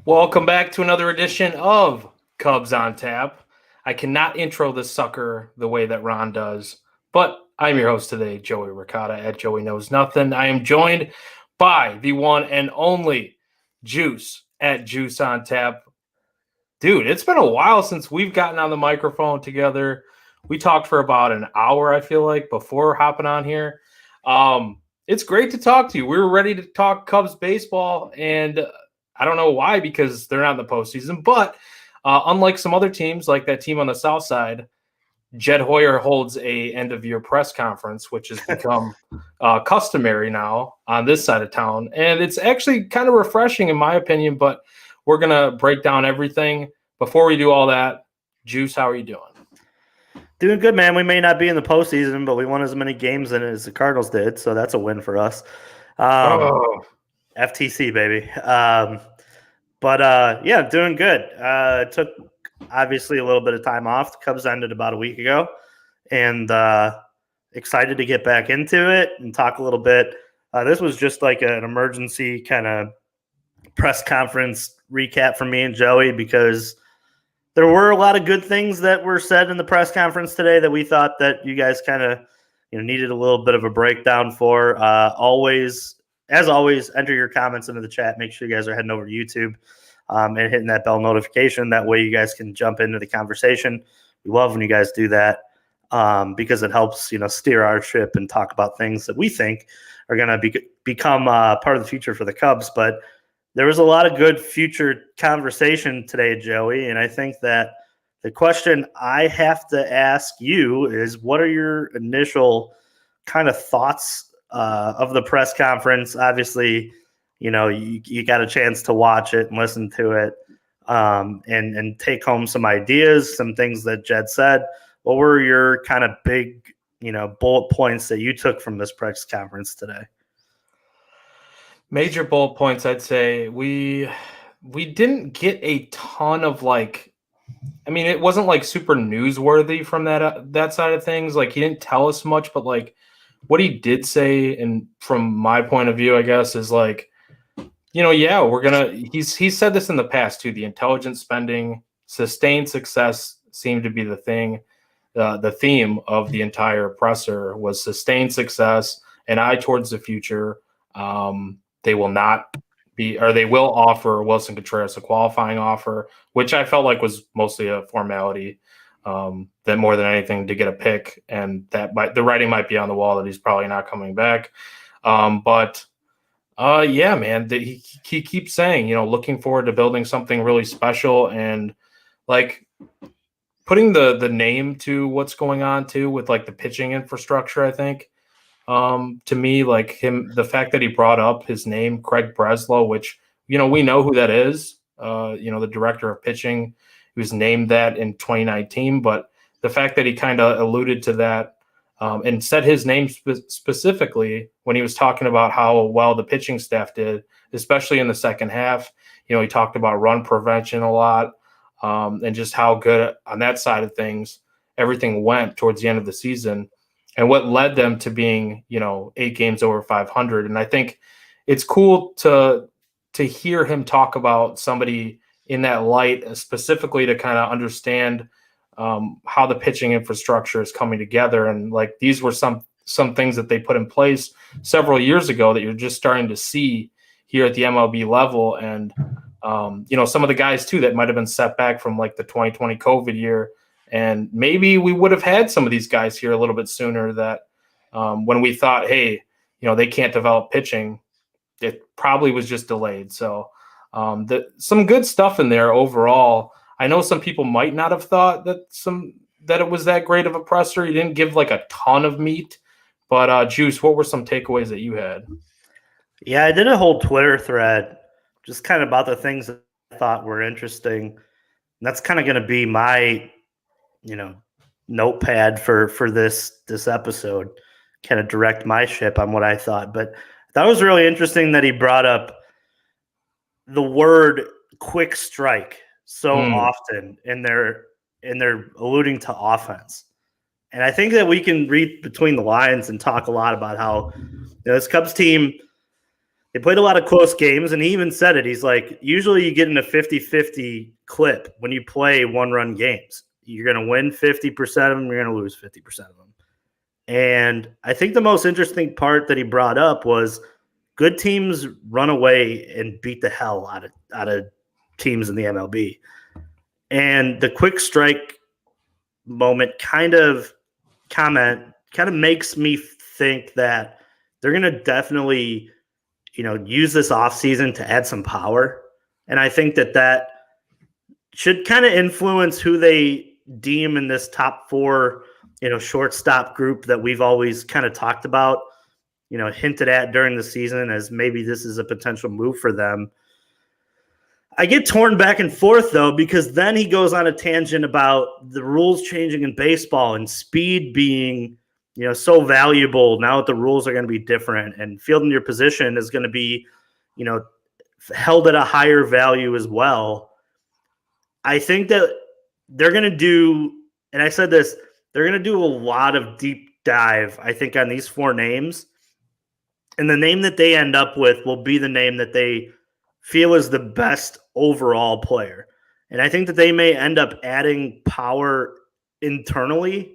Welcome back to another edition of Cubs on Tap. I cannot intro this sucker the way that Ron does, but I'm your host today, Joey Ricotta at Joey Knows Nothing. I am joined by the one and only Juice at Juice on Tap. Dude, it's been a while since we've gotten on the microphone together. We talked for about an hour, I feel like, before hopping on here. It's great to talk to you. We were ready to talk Cubs baseball, and I don't know why, because they're not in the postseason. But unlike some other teams, like that team on the South Side, Jed Hoyer holds a end of year press conference, which has become customary now on this side of town, and it's actually kind of refreshing in my opinion. But we're gonna break down everything. Before we do all that, Juice, how are you doing? Doing good, man. We may not be in the postseason, but we won as many games in it as the Cardinals did, so that's a win for us. FTC, baby. Yeah, doing good. Took obviously a little bit of time off. The Cubs ended about a week ago, and excited to get back into it and talk a little bit. This was just like an emergency kind of press conference recap for me and Joey because there were a lot of good things that were said in the press conference today that we thought that you guys kind of needed a little bit of a breakdown for. As always, enter your comments into the chat. Make sure you guys are heading over to YouTube and hitting that bell notification. That way you guys can jump into the conversation. We love when you guys do that because it helps, steer our ship and talk about things that we think are going to become part of the future for the Cubs. But there was a lot of good future conversation today, Joey, and I think that the question I have to ask you is, what are your initial kind of thoughts of the press conference? Obviously, you got a chance to watch it and listen to it and take home some ideas, some things that Jed said. What were your kind of big, bullet points that you took from this press conference today? Major bullet points, I'd say we didn't get a ton of it wasn't like super newsworthy from that side of things. Like, he didn't tell us much, but like what he did say, and from my point of view, I guess, is like, he's said this in the past too. The intelligent spending, sustained success seemed to be the thing. The theme of the entire presser was sustained success, an eye towards the future. They will not be, or they will offer Wilson Contreras a qualifying offer, which I felt like was mostly a formality, that more than anything to get a pick, and that the writing might be on the wall that he's probably not coming back. Yeah, man, he keeps saying, looking forward to building something really special, and like putting the name to what's going on too with like the pitching infrastructure. I think to me, like the fact that he brought up his name, Craig Breslow, which, we know who that is, the director of pitching. He was named that in 2019, but the fact that he kind of alluded to that and said his name specifically when he was talking about how well the pitching staff did, especially in the second half. He talked about run prevention a lot, and just how good on that side of things everything went towards the end of the season, and what led them to being, 8 games over 500. And I think it's cool to hear him talk about somebody in that light, specifically to kind of understand how the pitching infrastructure is coming together. And like, these were some things that they put in place several years ago that you're just starting to see here at the MLB level. And, some of the guys too that might've been set back from like the 2020 COVID year. And maybe we would have had some of these guys here a little bit sooner, that when we thought, hey, they can't develop pitching, it probably was just delayed. So some good stuff in there overall. I know some people might not have thought that it was that great of a presser. He didn't give like a ton of meat, but Juice, what were some takeaways that you had? Yeah, I did a whole Twitter thread just kind of about the things that I thought were interesting. And that's kind of going to be my notepad for this episode, kind of direct my ship on what I thought. But that was really interesting that he brought up the word quick strike so often in their alluding to offense. And I think that we can read between the lines and talk a lot about how this Cubs team, They played a lot of close games, and he even said it. He's like, usually you get in a 50-50 clip when you play one-run games. You're going to win 50% of them, you're going to lose 50% of them. And I think the most interesting part that he brought up was good teams run away and beat the hell out of teams in the MLB. And the quick strike kind of makes me think that they're going to definitely, use this offseason to add some power. And I think that should kind of influence who they deem in this top 4, shortstop group that we've always kind of talked about, hinted at during the season as maybe this is a potential move for them. I get torn back and forth, though, because then he goes on a tangent about the rules changing in baseball and speed being, so valuable now that the rules are going to be different and fielding your position is going to be, held at a higher value as well. I think that they're going to do, and I said this, they're going to do a lot of deep dive, I think, on these 4 names. And the name that they end up with will be the name that they feel is the best overall player. And I think that they may end up adding power internally.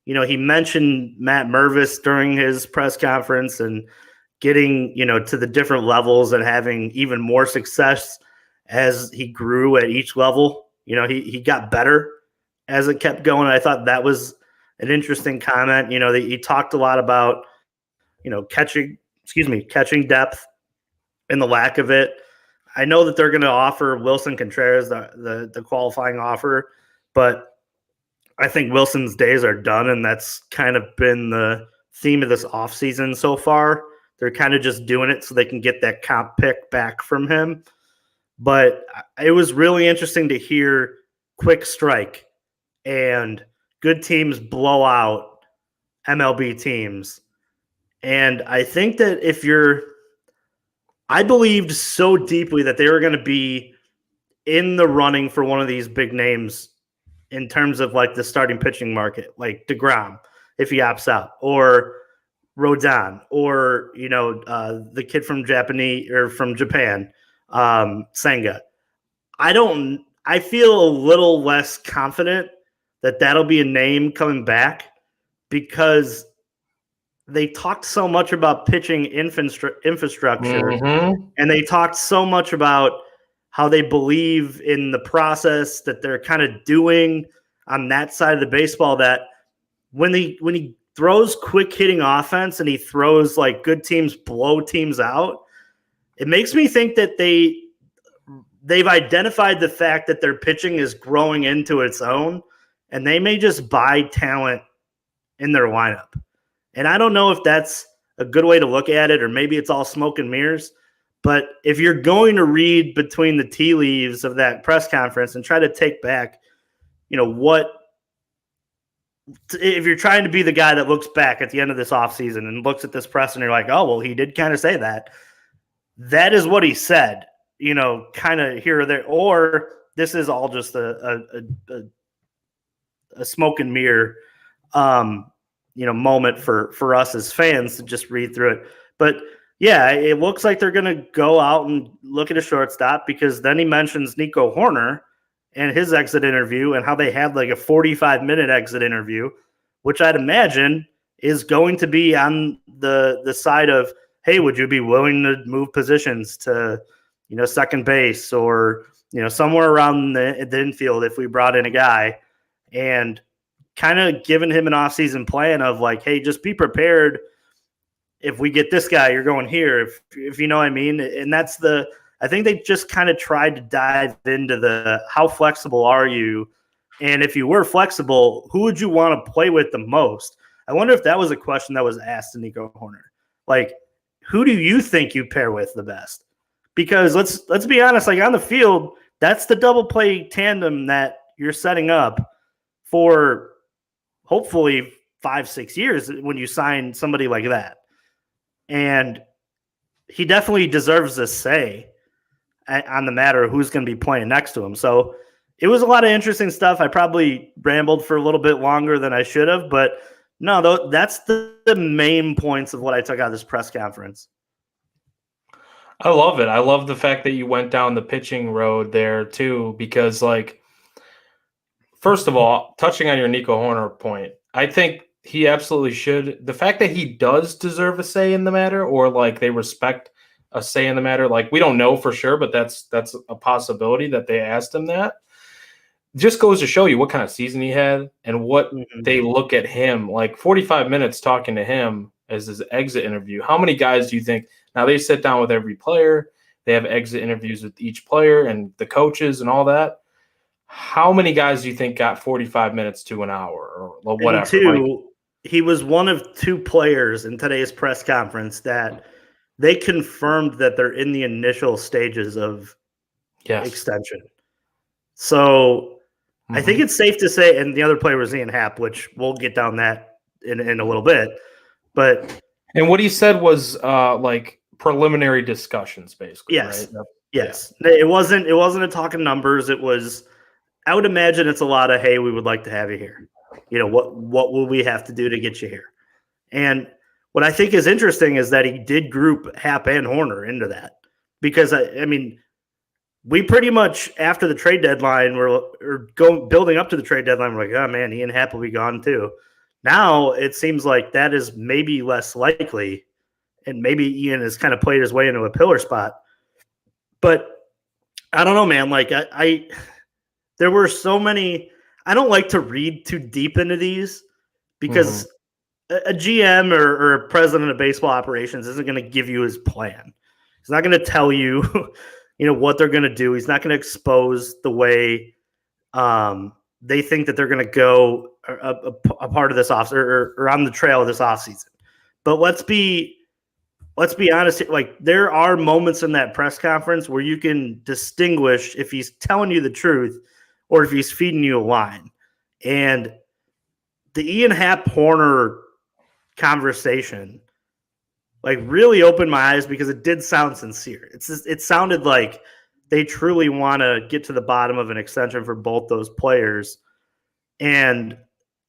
He mentioned Matt Mervis during his press conference and getting, to the different levels and having even more success as he grew at each level. He got better as it kept going. I thought that was an interesting comment. He talked a lot about, catching depth and the lack of it. I know that they're going to offer Wilson Contreras the qualifying offer, but I think Wilson's days are done, and that's kind of been the theme of this offseason so far. They're kind of just doing it so they can get that comp pick back from him. But it was really interesting to hear quick strike and good teams blow out MLB teams. And I think that I believed so deeply that they were going to be in the running for one of these big names in terms of like the starting pitching market, like DeGrom, if he opts out, or Rodon, or, the kid from Japan, Senga. I feel a little less confident that that'll be a name coming back because they talked so much about pitching infrastructure, and they talked so much about how they believe in the process that they're kind of doing on that side of the baseball, that when he throws quick hitting offense and he throws like good teams blow teams out, it makes me think that they've identified the fact that their pitching is growing into its own, and they may just buy talent in their lineup. And I don't know if that's a good way to look at it, or maybe it's all smoke and mirrors. But if you're going to read between the tea leaves of that press conference and try to take back, if you're trying to be the guy that looks back at the end of this offseason and looks at this press and you're like, oh, well, he did kind of say that. That is what he said, kind of here or there. Or this is all just a smoke and mirror, moment for us as fans to just read through it. But yeah, it looks like they're going to go out and look at a shortstop, because then he mentions Nico Horner and his exit interview and how they had like a 45-minute exit interview, which I'd imagine is going to be on the side of, hey, would you be willing to move positions to, second base or, somewhere around the infield if we brought in a guy, and kind of giving him an offseason plan of like, hey, just be prepared. If we get this guy, you're going here, if you know what I mean. And that's I think they just kind of tried to dive into how flexible are you? And if you were flexible, who would you want to play with the most? I wonder if that was a question that was asked to Nico Horner. Like, who do you think you pair with the best? Because let's be honest, like on the field, that's the double play tandem that you're setting up for hopefully 5-6 years when you sign somebody like that. And he definitely deserves a say on the matter of who's going to be playing next to him. So it was a lot of interesting stuff. I probably rambled for a little bit longer than I should have, but no, that's the main points of what I took out of this press conference. I love it. I love the fact that you went down the pitching road there too, because like, first of all, touching on your Nico Horner point, I think he absolutely should. The fact that he does deserve a say in the matter, or like they respect a say in the matter, like we don't know for sure, but that's a possibility that they asked him that. Just goes to show you what kind of season he had and what Mhm. they look at him like 45 minutes talking to him as his exit interview. How many guys do you think now they sit down with every player? They have exit interviews with each player and the coaches and all that. How many guys do you think got 45 minutes to an hour or And whatever? Like, two, he was one of two players in today's press conference that they confirmed that they're in the initial stages of yes. extension. So I think Mhm. it's safe to say, and the other player was Ian Happ, which we'll get down that in a little bit. But And what he said was like preliminary discussions, basically, right? yes, Yep. Yeah. yes, it wasn't a talking numbers. It was. I would imagine it's a lot of, hey, we would like to have you here. What will we have to do to get you here? And what I think is interesting is that he did group Hap and Horner into that because I mean, we pretty much after the trade deadline or going building up to the trade deadline, we're like, oh man, Ian Happ will be gone too. Now it seems like that is maybe less likely, and maybe Ian has kind of played his way into a pillar spot. But I don't know, man. Like I there were so many. I don't like to read too deep into these Mhm. because a GM or a president of baseball operations isn't going to give you his plan. He's not going to tell you, what they're going to do. He's not going to expose the way they think that they're going to go a part of this off or on the trail of this offseason. But let's be honest. Like there are moments in that press conference where you can distinguish if he's telling you the truth or if he's feeding you a line. And the Ian Happ Horner conversation like really opened my eyes because it did sound sincere. It sounded like they truly want to get to the bottom of an extension for both those players. And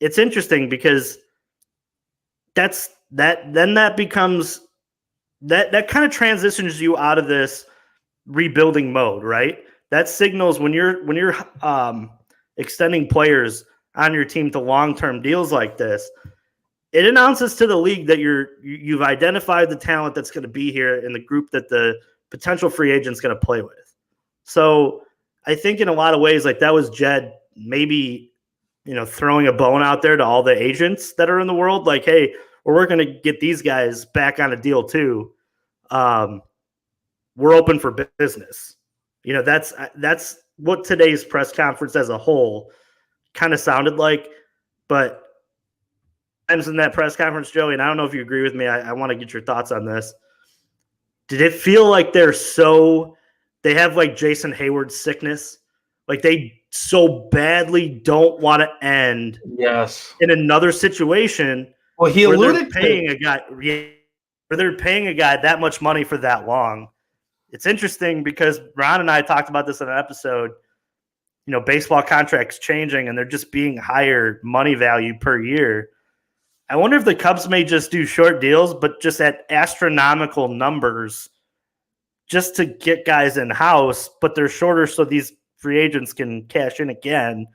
it's interesting because that becomes that kind of transitions you out of this rebuilding mode, right? That signals when you're extending players on your team to long-term deals like this, it announces to the league that you've identified the talent that's going to be here in the group that the potential free agent's going to play with. So I think in a lot of ways, like that was Jed maybe throwing a bone out there to all the agents that are in the world, like, hey, we're going to get these guys back on a deal too. Um, we're open for business. That's what today's press conference as a whole kind of sounded like, but times in that press conference, Joey, and I don't know if you agree with me. I want to get your thoughts on this. Did it feel like they have like Jason Hayward's sickness? Like they so badly don't want to end Yes. in another situation Well, he where they're alluded to paying a guy that much money for that long. It's interesting because Ron and I talked about this in an episode. Baseball contracts changing and they're just being higher money value per year. I wonder if the Cubs may just do short deals, but just at astronomical numbers just to get guys in house, but they're shorter so these free agents can cash in again.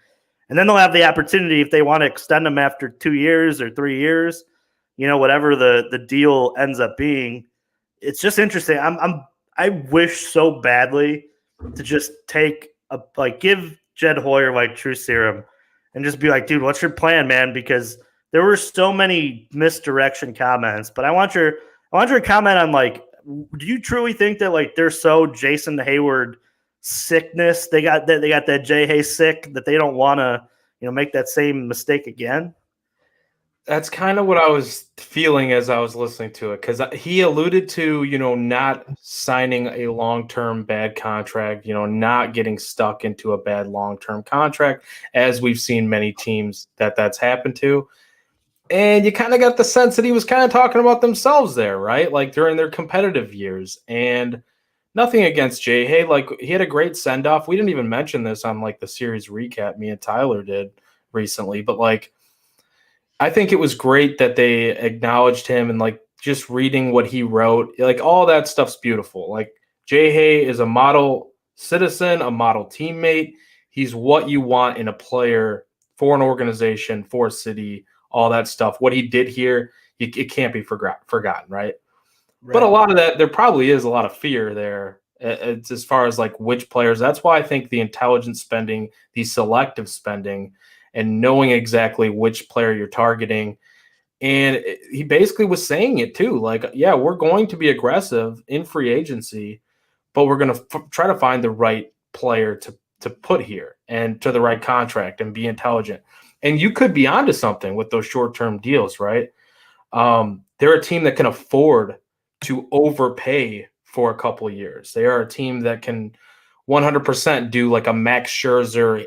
And then they'll have the opportunity if they want to extend them after 2 years or 3 years, whatever the deal ends up being. It's just interesting. I wish so badly to just give Jed Hoyer like true serum and just be like, dude, what's your plan, man? Because there were so many misdirection comments, but I want your comment on like, do you truly think that like they're so Jason Hayward sickness? They got that Jay Hay sick that they don't want to make that same mistake again. That's kind of what I was feeling as I was listening to it because he alluded to, not signing a long-term bad contract, not getting stuck into a bad long-term contract, as we've seen many teams that's happened to. And you kind of got the sense that he was kind of talking about themselves there, right? Like during their competitive years. And nothing against Jay. Hey, like he had a great send-off. We didn't even mention this on like the series recap me and Tyler did recently, but like I think it was great that they acknowledged him and like just reading what he wrote, like all that stuff's beautiful. Like Jay Hay is a model citizen, a model teammate. He's what you want in a player for an organization, for a city, all that stuff. What he did here, it can't be forgotten, right? But a lot of that, there probably is a lot of fear there. It's as far as like which players. That's why I think the intelligent spending, the selective spending, and knowing exactly which player you're targeting. And he basically was saying it too. Like, yeah, we're going to be aggressive in free agency, but we're going to try to find the right player to put here and to the right contract and be intelligent. And you could be onto something with those short-term deals, right? They're a team that can afford to overpay for a couple of years. They are a team that can 100% do like a Max Scherzer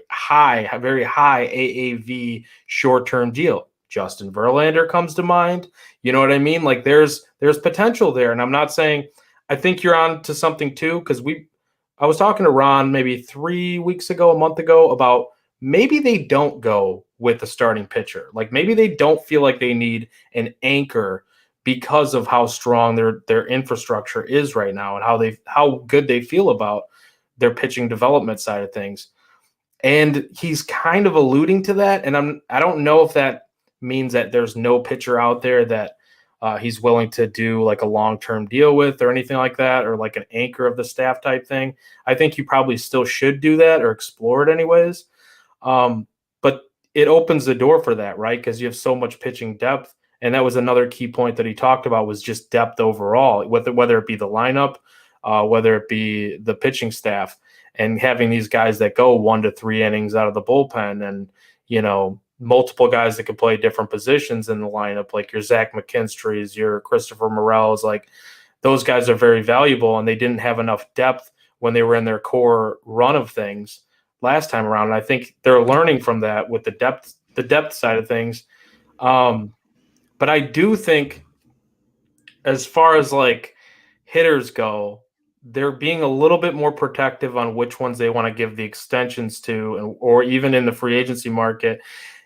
very high AAV short-term deal. Justin Verlander comes to mind. You know what I mean? Like there's potential there. And I'm not saying I think you're on to something too, because I was talking to Ron maybe 3 weeks ago, a month ago, about maybe they don't go with the starting pitcher. Like maybe they don't feel like they need an anchor because of how strong their infrastructure is right now and how good they feel about their pitching development side of things. And he's kind of alluding to that. And I don't know if that means that there's no pitcher out there that he's willing to do like a long-term deal with or anything like that, or like an anchor of the staff type thing. I think you probably still should do that or explore it anyways. But it opens the door for that, right? Because you have so much pitching depth. And that was another key point that he talked about, was just depth overall, whether it be the lineup, whether it be the pitching staff, and having these guys that go 1 to 3 innings out of the bullpen, and, you know, multiple guys that can play different positions in the lineup, like your Zach McKinstry's, your Christopher Morel's. Like those guys are very valuable, and they didn't have enough depth when they were in their core run of things last time around. And I think they're learning from that with the depth side of things. But I do think, as far as like hitters go, they're being a little bit more protective on which ones they want to give the extensions to, or even in the free agency market.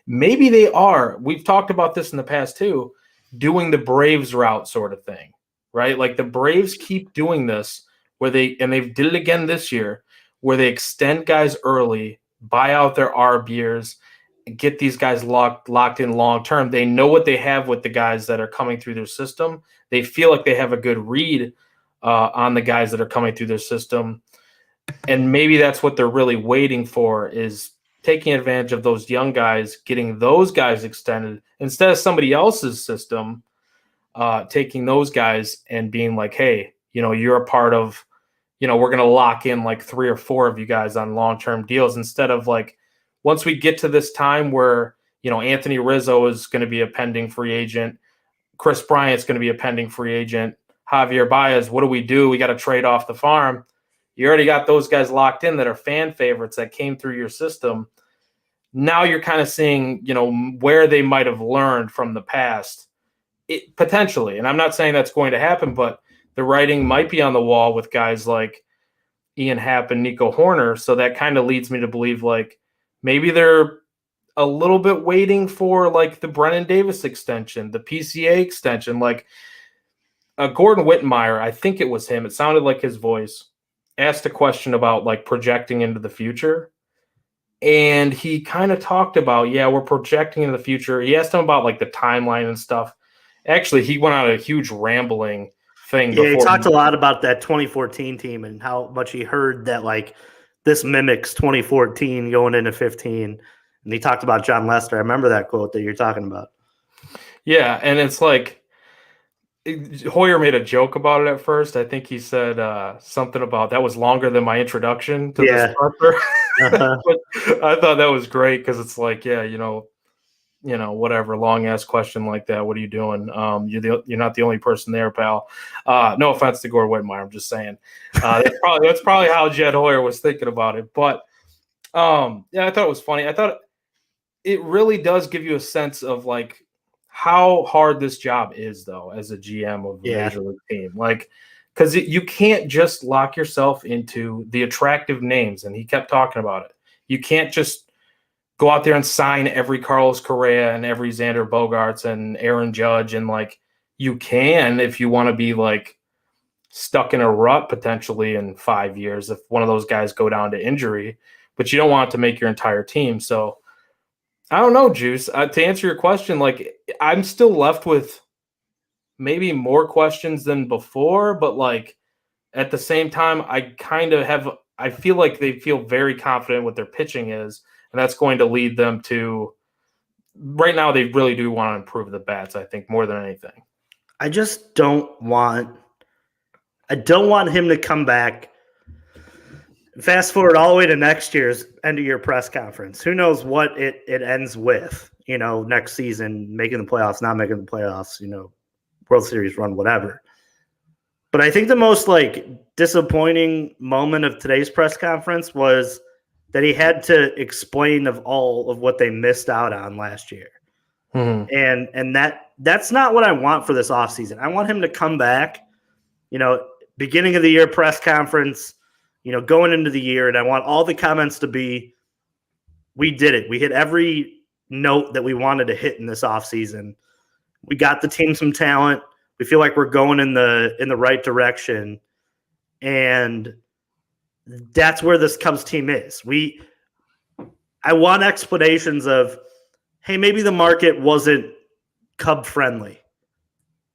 Maybe they are. We've talked about this in the past too, doing the Braves route sort of thing, right? Like the Braves keep doing this where they've did it again this year, where they extend guys early, buy out their ARB years, get these guys locked in long term. They know what they have with the guys that are coming through their system. They feel like they have a good read on the guys that are coming through their system. And maybe that's what they're really waiting for, is taking advantage of those young guys, getting those guys extended instead of somebody else's system, taking those guys and being like, hey, you know, you're a part of, you know, we're going to lock in like 3 or 4 of you guys on long-term deals, instead of like, once we get to this time where, you know, Anthony Rizzo is going to be a pending free agent, Chris Bryant's going to be a pending free agent, Javier Baez, what do? We got to trade off the farm. You already got those guys locked in that are fan favorites that came through your system. Now you're kind of seeing, you know, where they might have learned from the past, potentially. And I'm not saying that's going to happen, but the writing might be on the wall with guys like Ian Happ and Nico Horner. So that kind of leads me to believe like maybe they're a little bit waiting for like the Brennan Davis extension, the PCA extension. Like Gordon Whitmire, I think it was him, it sounded like his voice, asked a question about like projecting into the future. And he kind of talked about, yeah, we're projecting into the future. He asked him about like the timeline and stuff. Actually, he went on a huge rambling thing. Yeah, he talked a lot about that 2014 team and how much he heard that like this mimics 2014 going into 15. And he talked about John Lester. I remember that quote that you're talking about. Yeah, and it's like Hoyer made a joke about it at first. I think he said something about that was longer than my introduction to this Harper. I thought that was great because it's like, yeah, you know, whatever, long ass question like that. What are you doing? You're not the only person there, pal. No offense to Gordon Whitmire. I'm just saying that's probably how Jed Hoyer was thinking about it. But yeah, I thought it was funny. I thought it really does give you a sense of like how hard this job is, though, as a GM of a major league team. Like, because you can't just lock yourself into the attractive names. And he kept talking about it. You can't just go out there and sign every Carlos Correa and every Xander Bogaerts and Aaron Judge. And like, you can, if you want to be like stuck in a rut potentially in 5 years if one of those guys go down to injury, but you don't want it to make your entire team. So I don't know, Juice. To answer your question, like I'm still left with maybe more questions than before, but like at the same time, I feel like they feel very confident what their pitching is, and that's going to lead them to right now. They really do want to improve the bats, I think, more than anything. I don't want him to come back. Fast forward all the way to next year's end of year press conference. Who knows what it ends with, next season, making the playoffs, not making the playoffs, World Series run, whatever. But I think the most disappointing moment of today's press conference was that he had to explain of all of what they missed out on last year. Mm-hmm. And that's not what I want for this offseason. I want him to come back, beginning of the year press conference, going into the year, and I want all the comments to be, we did it. We hit every note that we wanted to hit in this offseason. We got the team some talent. We feel like we're going in the right direction. And that's where this Cubs team is. I want explanations of, hey, maybe the market wasn't Cub friendly.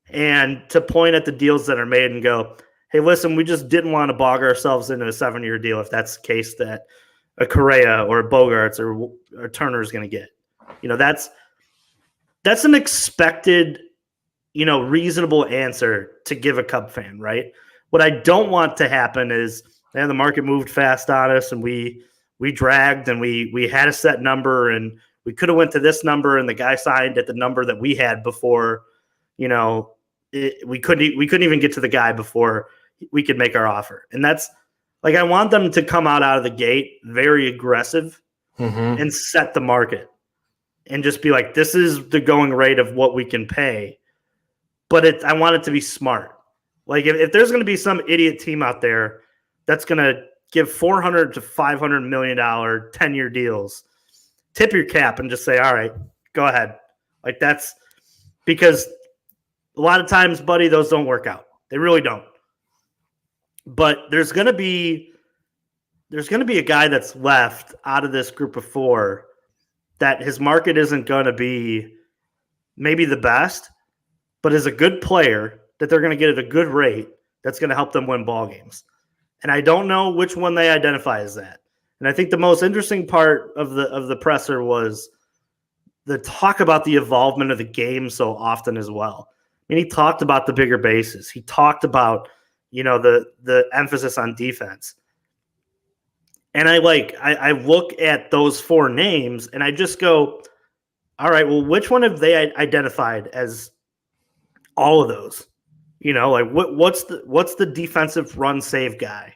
And to point at the deals that are made and go, hey, listen, we just didn't want to bog ourselves into a 7-year deal if that's the case that a Correa or a Bogarts or Turner is going to get. That's an expected, reasonable answer to give a Cub fan, right? What I don't want to happen is the market moved fast on us and we dragged and we had a set number and we could have went to this number and the guy signed at the number that we had before, we couldn't even get to the guy before we could make our offer. And that's I want them to come out of the gate very aggressive and set the market and just be like, this is the going rate of what we can pay. But I want it to be smart. If there's going to be some idiot team out there that's going to give $400 to $500 million 10-year deals, tip your cap and just say, all right, go ahead. That's because a lot of times, buddy, those don't work out. They really don't. But there's going to be a guy that's left out of this group of four that his market isn't going to be maybe the best, but is a good player that they're going to get at a good rate that's going to help them win ball games. And I don't know which one they identify as that. And I think the most interesting part of the presser was the talk about the evolvement of the game so often as well. I mean, he talked about the bigger bases. He talked about, the emphasis on defense. And I look at those four names and I just go, all right, well, which one have they identified as all of those? What's the defensive run save guy?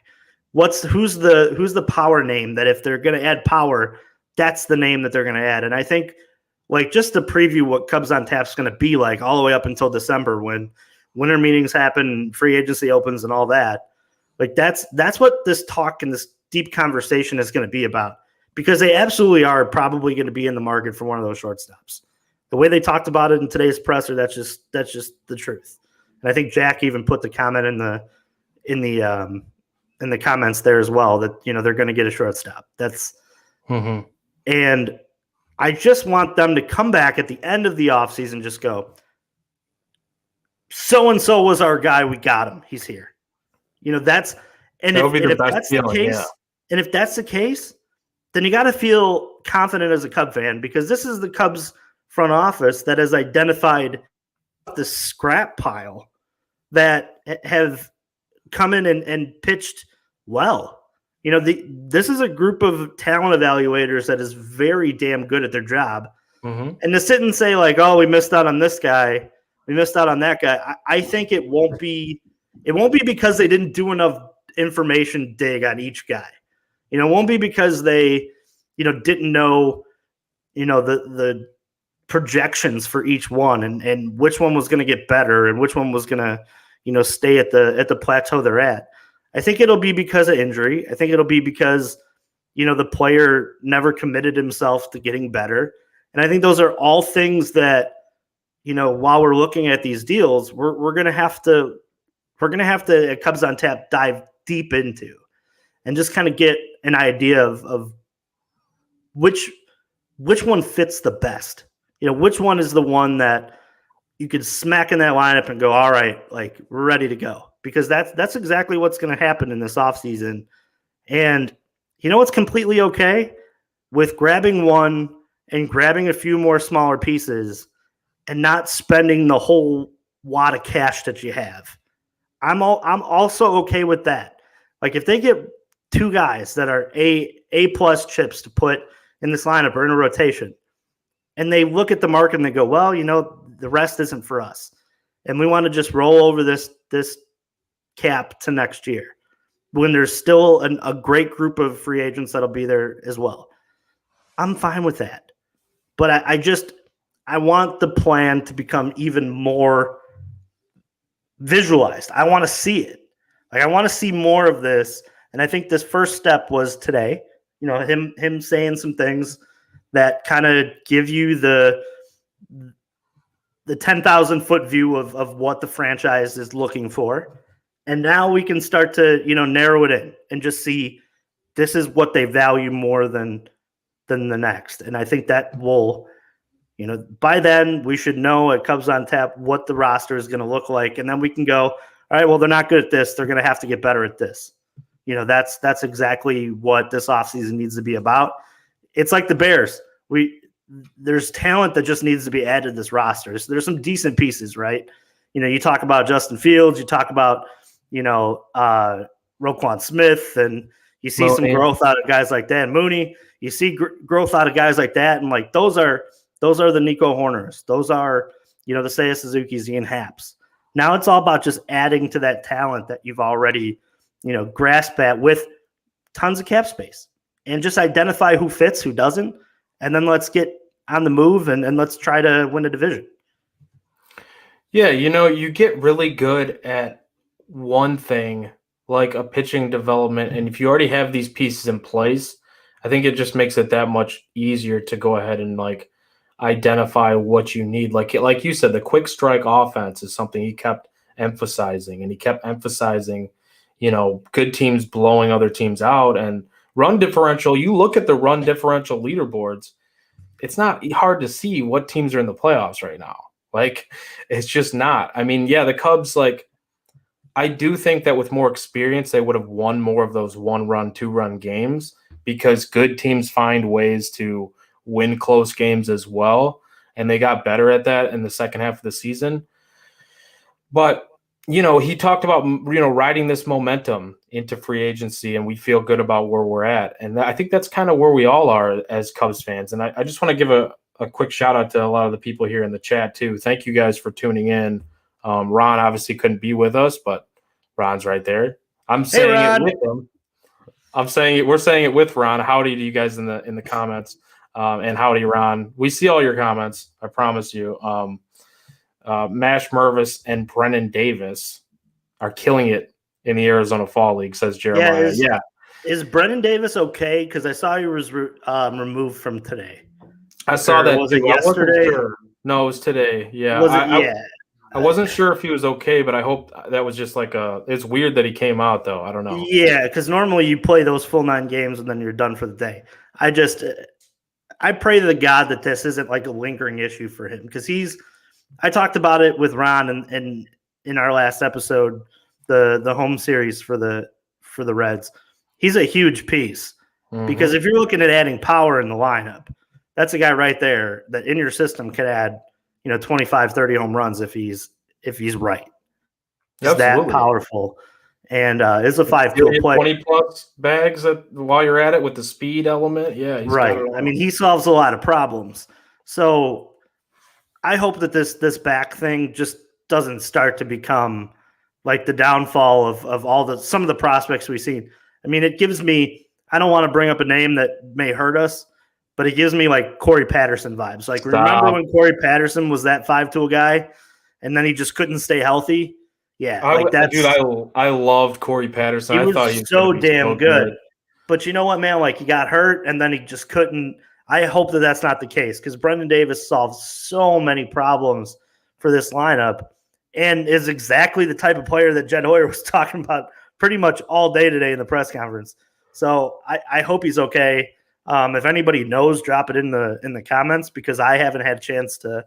Who's the power name that if they're going to add power, that's the name that they're going to add. And I think just to preview what Cubs on Tap's is going to be like all the way up until December when winter meetings happen, free agency opens and all that. That's what this talk and this deep conversation is going to be about, because they absolutely are probably going to be in the market for one of those shortstops. The way they talked about it in today's presser, that's just the truth. And I think Jack even put the comment in the comments there as well that they're going to get a shortstop. That's and I just want them to come back at the end of the offseason, just go, so and so was our guy, we got him, he's here. That's and if that's the case, yeah. And if that's the case, then you got to feel confident as a Cub fan, because this is the Cubs front office that has identified the scrap pile that have come in and pitched well. This is a group of talent evaluators that is very damn good at their job. And to sit and say oh, we missed out on this guy, we missed out on that guy, I think it won't be because they didn't do enough information dig on each guy. It won't be because they, didn't know, the projections for each one and which one was going to get better and which one was going to, stay at the plateau they're at. I think it'll be because of injury. I think it'll be because, the player never committed himself to getting better. And I think those are all things that, while we're looking at these deals, we're going to have to we're going to have to, at Cubs on Tap, dive deep into and just kind of get an idea of which one fits the best. Which one is the one that you could smack in that lineup and go, all right, like we're ready to go. Because that's exactly what's going to happen in this offseason. And what's completely okay with grabbing one and grabbing a few more smaller pieces and not spending the whole wad of cash that you have. I'm also okay with that. Like if they get two guys that are A plus chips to put in this lineup or in a rotation, and they look at the market and they go, well, the rest isn't for us, and we want to just roll over this cap to next year when there's still a great group of free agents that'll be there as well. I'm fine with that. But I want the plan to become even more visualized. I want to see it. Like I want to see more of this. And I think this first step was today, him saying some things that kind of give you the 10,000 foot view of what the franchise is looking for. And now we can start to, narrow it in and just see this is what they value more than the next. And I think that will, by then we should know at Cubs on Tap what the roster is going to look like. And then we can go, all right, well, they're not good at this. They're going to have to get better at this. That's exactly what this offseason needs to be about. It's like the Bears. There's talent that just needs to be added to this roster. So there's some decent pieces, right? You talk about Justin Fields, you talk about, Roquan Smith, and you see some growth out of guys like that. Mooney, you see growth out of guys like that. And like, those are the Nico Horners. Those are, the Seiya Suzuki's, Ian Haps. Now it's all about just adding to that talent that you've already, grasped at with tons of cap space, and just identify who fits, who doesn't. And then let's get on the move and let's try to win a division. Yeah, you get really good at one thing, like a pitching development. And if you already have these pieces in place, I think it just makes it that much easier to go ahead and like identify what you need. Like you said, the quick strike offense is something he kept emphasizing, and he kept emphasizing, good teams blowing other teams out, and run differential. You look at the run differential leaderboards, it's not hard to see what teams are in the playoffs right now. Like, it's just not. I mean, yeah, the Cubs, like, I do think that with more experience, they would have won more of those 1-run, 2-run games, because good teams find ways to win close games as well. And they got better at that in the second half of the season. But, he talked about, riding this momentum into free agency, and we feel good about where we're at. And I think that's kind of where we all are as Cubs fans. And I just want to give a quick shout out to a lot of the people here in the chat too. Thank you guys for tuning in. Ron obviously couldn't be with us, but Ron's right there. I'm saying it with him. We're saying it with Ron. Howdy to you guys in the comments. And howdy, Ron. We see all your comments. I promise you. Mash Mervis and Brennan Davis are killing it in the Arizona Fall League, says Jeremiah. Is Brennan Davis okay? Because I saw he was removed from today. I saw that. Was it yesterday? Sure. No, it was today. Yeah. I wasn't sure if he was okay, but I hope that was just like it's weird that he came out, though. I don't know. Yeah, because normally you play those full 9 games and then you're done for the day. I pray to the God that this isn't like a lingering issue for him, because I talked about it with Ron and in our last episode, the home series for the Reds. He's a huge piece, because if you're looking at adding power in the lineup, that's a guy right there that in your system could add, 25, 30 home runs if he's right. He's that powerful. And it's a 5-tool player. 20-plus bags while you're at it with the speed element. Yeah. Right. I mean, he solves a lot of problems. So I hope that this back thing just doesn't start to become like the downfall of some of the prospects we've seen. I mean, it gives me, I don't want to bring up a name that may hurt us, but it gives me like Corey Patterson vibes. Like, remember when Corey Patterson was that 5-tool guy and then he just couldn't stay healthy? Yeah. I loved Corey Patterson. I thought he was so damn good. But you know what, man? Like, he got hurt and then he just couldn't. I hope that that's not the case, because Brendan Davis solved so many problems for this lineup. and is exactly the type of player that Jed Hoyer was talking about pretty much all day today in the press conference. So I hope he's okay. If anybody knows, drop it in the comments, because I haven't had a chance to,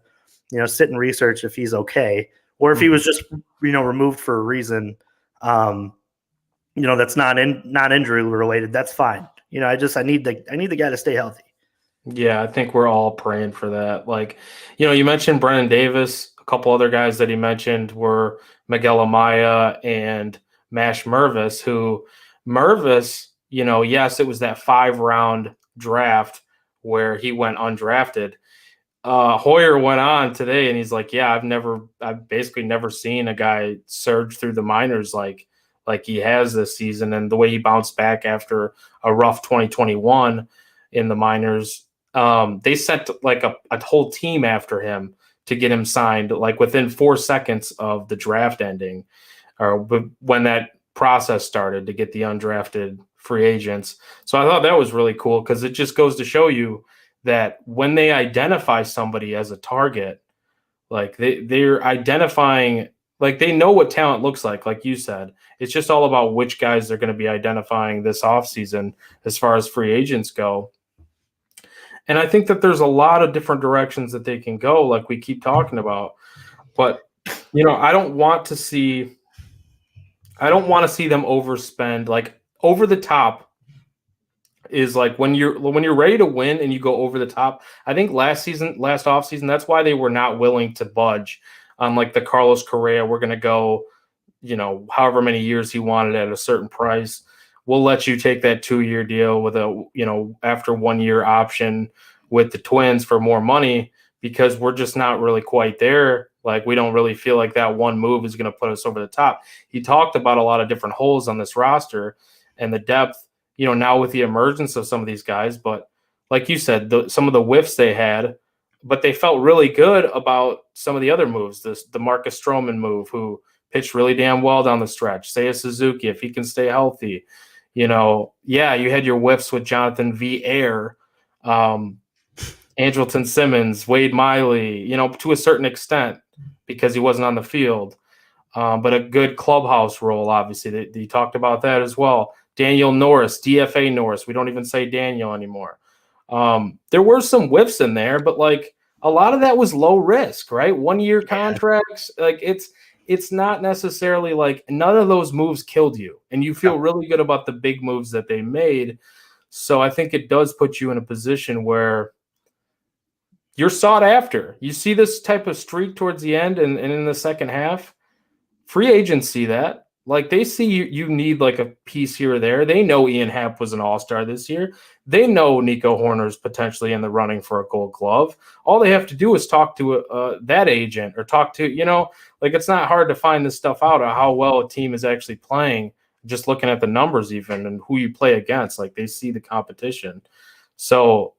sit and research if he's okay, or if he was just, removed for a reason, that's not injury related. That's fine. I need the guy to stay healthy. Yeah, I think we're all praying for that. Like, you mentioned Brennan Davis. A couple other guys that he mentioned were Miguel Amaya and Mash Mervis, who Mervis, yes, it was that 5-round draft where he went undrafted. Hoyer went on today and he's like, yeah, I've basically never seen a guy surge through the minors like he has this season. And the way he bounced back after a rough 2021 in the minors, they sent like a whole team after him to get him signed, like within 4 seconds of the draft ending, or when that process started to get the undrafted free agents. So I thought that was really cool, because it just goes to show you that when they identify somebody as a target, like they're identifying, like they know what talent looks like you said. It's just all about which guys they're going to be identifying this offseason as far as free agents go. And I think that there's a lot of different directions that they can go, like we keep talking about. But, I don't want to see them overspend. Like, over the top is like when you're ready to win and you go over the top. I think last offseason, that's why they were not willing to budge on like the Carlos Correa. We're going to go, however many years he wanted at a certain price. We'll let you take that 2-year deal with a, after 1 year option with the Twins for more money, because we're just not really quite there. Like, we don't really feel like that one move is going to put us over the top. He talked about a lot of different holes on this roster and the depth, now with the emergence of some of these guys. But like you said, some of the whiffs they had, but they felt really good about some of the other moves. The Marcus Stroman move, who pitched really damn well down the stretch. Seiya Suzuki, if he can stay healthy. You had your whiffs with Jonathan V. Ayer, Andrelton Simmons, Wade Miley, to a certain extent, because he wasn't on the field. But a good clubhouse role, obviously. They talked about that as well. Daniel Norris, DFA Norris. We don't even say Daniel anymore. There were some whiffs in there, but like a lot of that was low risk, right? 1-year contracts. Like it's not necessarily like none of those moves killed you, and you feel really good about the big moves that they made. So I think it does put you in a position where you're sought after. You see this type of streak towards the end and in the second half. Free agents see that. Like, they see you need like a piece here or there. They know Ian Happ was an all-star this year. They know Nico Horner's potentially in the running for a Gold Glove. All they have to do is talk to that agent, or talk to, like, it's not hard to find this stuff out of how well a team is actually playing, just looking at the numbers even and who you play against. Like, they see the competition. So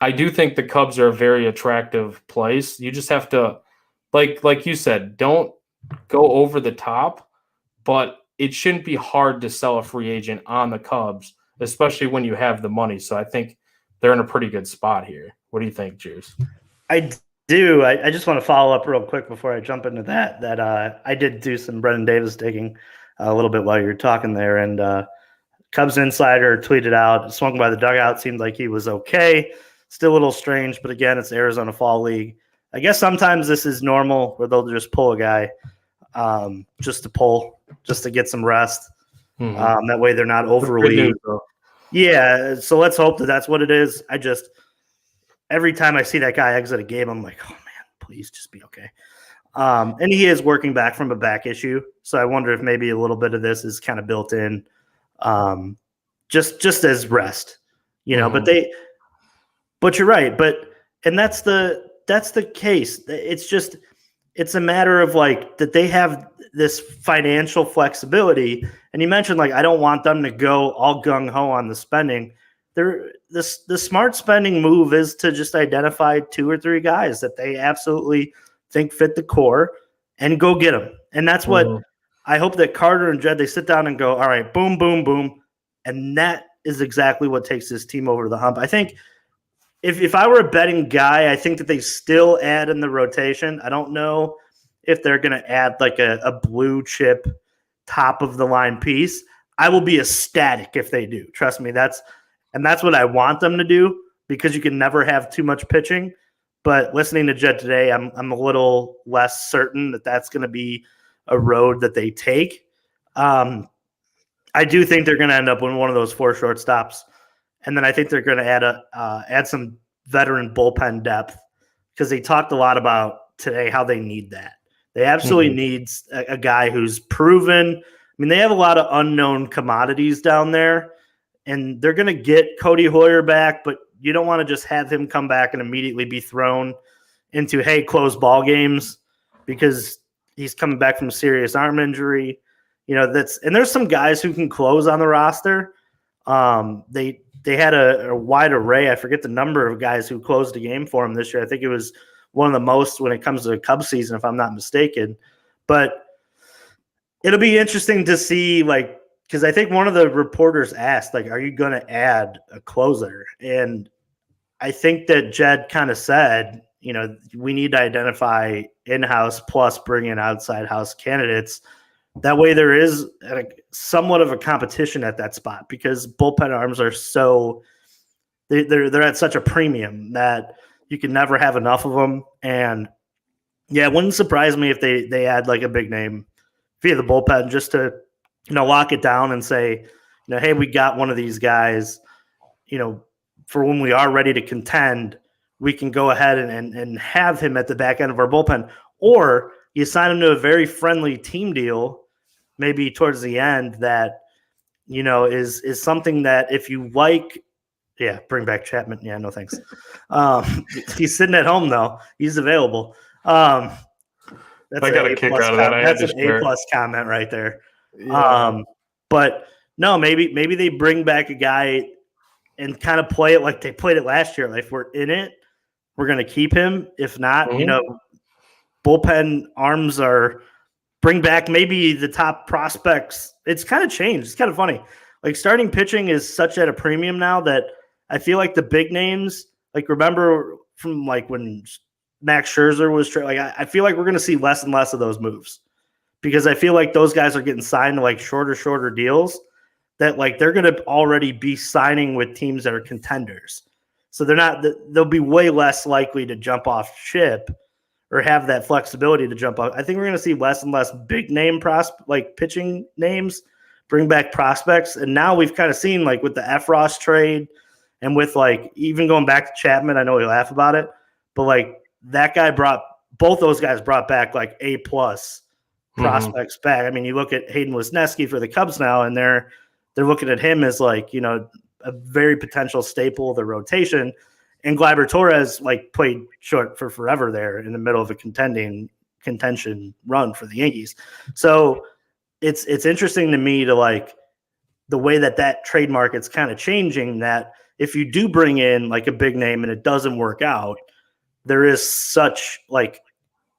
I do think the Cubs are a very attractive place. You just have to, like you said, don't go over the top, but it shouldn't be hard to sell a free agent on the Cubs, especially when you have the money. So I think they're in a pretty good spot here. What do you think, Juice? I do. I just want to follow up real quick before I jump into that I did do some Brennan Davis digging a little bit while you were talking there, and Cubs Insider tweeted out, swung by the dugout, seemed like he was okay. Still a little strange, but again, it's the Arizona Fall League. I guess sometimes this is normal, where they'll just pull a guy just to get some rest. Mm-hmm. That way they're not overly. Yeah, so let's hope that that's what it is. Every time I see that guy exit a game, I'm like, oh, man, please just be okay. And he is working back from a back issue, so I wonder if maybe a little bit of this is kind of built in, just as rest, Mm-hmm. But you're right. And that's the case. It's a matter of like that they have this financial flexibility. And you mentioned, like, I don't want them to go all gung ho on the spending. The smart spending move is to just identify 2 or 3 guys that they absolutely think fit the core and go get them. And that's what I hope that Carter and Jed, they sit down and go, all right, boom, boom, boom. And that is exactly what takes this team over the hump. I think if I were a betting guy, I think that they still add in the rotation. I don't know if they're going to add like a blue chip top of the line piece. I will be ecstatic if they do. Trust me, that's what I want them to do, because you can never have too much pitching. But listening to Jed today, I'm a little less certain that that's going to be a road that they take. I do think they're going to end up with one of those 4 shortstops, and then I think they're going to add some veteran bullpen depth, because they talked a lot about today how they need that. They absolutely need a guy who's proven. I mean, they have a lot of unknown commodities down there, and they're going to get Cody Hoyer back, but you don't want to just have him come back and immediately be thrown into, hey, close ball games, because he's coming back from a serious arm injury. And there's some guys who can close on the roster. They had a wide array. I forget the number of guys who closed a game for him this year. I think it was one of the most when it comes to the Cubs season, if I'm not mistaken. But it'll be interesting to see, like, because I think one of the reporters asked, like, are you going to add a closer? And I think that Jed kind of said, we need to identify in-house plus bring in outside house candidates. That way there is somewhat of a competition at that spot, because bullpen arms are they're at such a premium that you can never have enough of them. And yeah, it wouldn't surprise me if they add like a big name via the bullpen, just to, lock it down and say, hey, we got one of these guys, for when we are ready to contend, we can go ahead and have him at the back end of our bullpen. Or you sign him to a very friendly team deal, maybe towards the end, that, is something that if you like, bring back Chapman. Yeah, no thanks. He's sitting at home though. He's available. That's I got a kick out of that. That's an A+ comment right there. Yeah. But no, maybe they bring back a guy and kind of play it like they played it last year. Like, if we're in it, we're going to keep him. If not, bullpen arms bring back maybe the top prospects. It's kind of changed. It's kind of funny. Like, starting pitching is such at a premium now that I feel like the big names, like, remember from like when Max Scherzer was I feel like we're going to see less and less of those moves, because I feel like those guys are getting signed to like shorter deals that, like, they're going to already be signing with teams that are contenders. So they'll be way less likely to jump off ship or have that flexibility to jump off. I think we're going to see less and less big name pitching names bring back prospects. And now we've kind of seen, like, with the Efros trade and with, like, even going back to Chapman, I know we laugh about it, but like, that guy both those guys brought back like A+ prospects back. I mean, you look at Hayden Wesneski for the Cubs now, and they're looking at him as like, a very potential staple of the rotation. And Gleyber Torres, like, played short for forever there in the middle of a contention run for the Yankees. So it's interesting to me to, like, the way that trade market's kind of changing, that if you do bring in like a big name and it doesn't work out, there is such like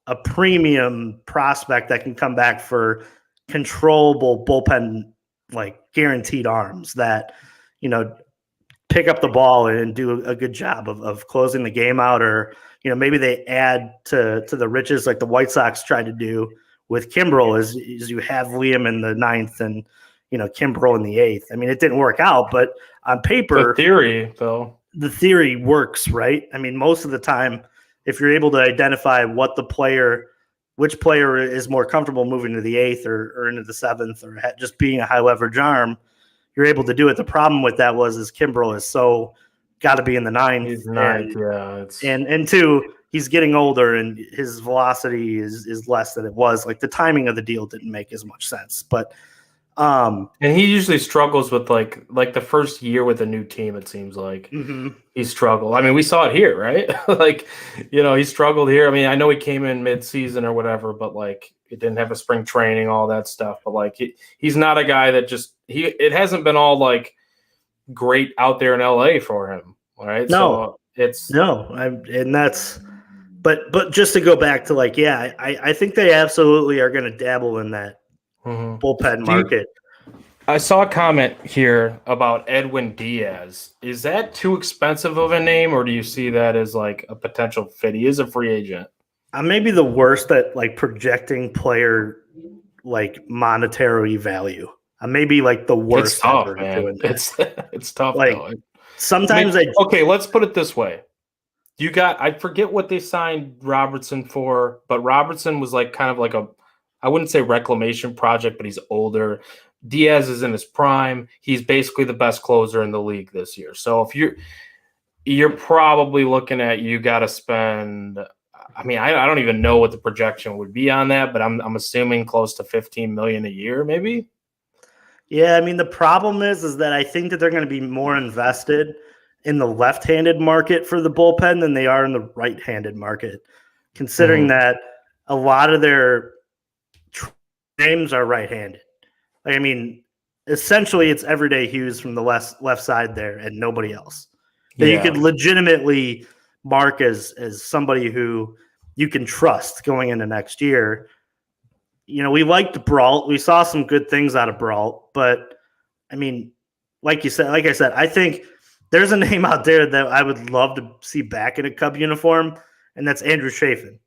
a premium prospect that can come back for controllable bullpen, like, guaranteed arms that, pick up the ball and do a good job of closing the game out. Or, maybe they add to the riches like the White Sox tried to do with Kimbrel, is you have Liam in the 9th and, Kimbrel in the 8th. I mean, it didn't work out, but on paper, the theory works, right? I mean, most of the time, if you're able to identify which player is more comfortable moving to the 8th or into the 7th or just being a high leverage arm, you're able to do it. The problem with that is Kimbrel is so got to be in the 9th. He's 9th, and 2, he's getting older and his velocity is less than it was. Like, the timing of the deal didn't make as much sense, but. And he usually struggles with like the first year with a new team. It seems like he struggled. I mean, we saw it here, right? Like, he struggled here. I mean, I know he came in mid-season or whatever, but like, it didn't have a spring training, all that stuff. But like, he's not a guy that it hasn't been all like great out there in LA for him, right? No, but just to go back to like, I think they absolutely are going to dabble in that bullpen market. I saw a comment here about Edwin Diaz. Is that too expensive of a name, or do you see that as like a potential fit? He is a free agent. I may be the worst at like projecting player like monetary value. I may be like the worst It's tough, ever at man. doing that. It's tough Like though. sometimes I Okay, let's put it this way. I forget what they signed Robertson for, but Robertson was like kind of like I wouldn't say reclamation project, but he's older. Diaz is in his prime. He's basically the best closer in the league this year. So if you're probably looking at, you got to spend. I mean, I don't even know what the projection would be on that, but I'm assuming close to 15 million a year, maybe. Yeah, I mean the problem is that I think that they're going to be more invested in the left-handed market for the bullpen than they are in the right-handed market, considering that a lot of their names are right-handed. Like, I mean, essentially it's everyday Hughes from the left side there and nobody else that you could legitimately mark as somebody who you can trust going into next year. You know, we liked Brault. We saw some good things out of Brault, but I mean, like I said, I think there's a name out there that I would love to see back in a Cub uniform, and that's Andrew Chafin.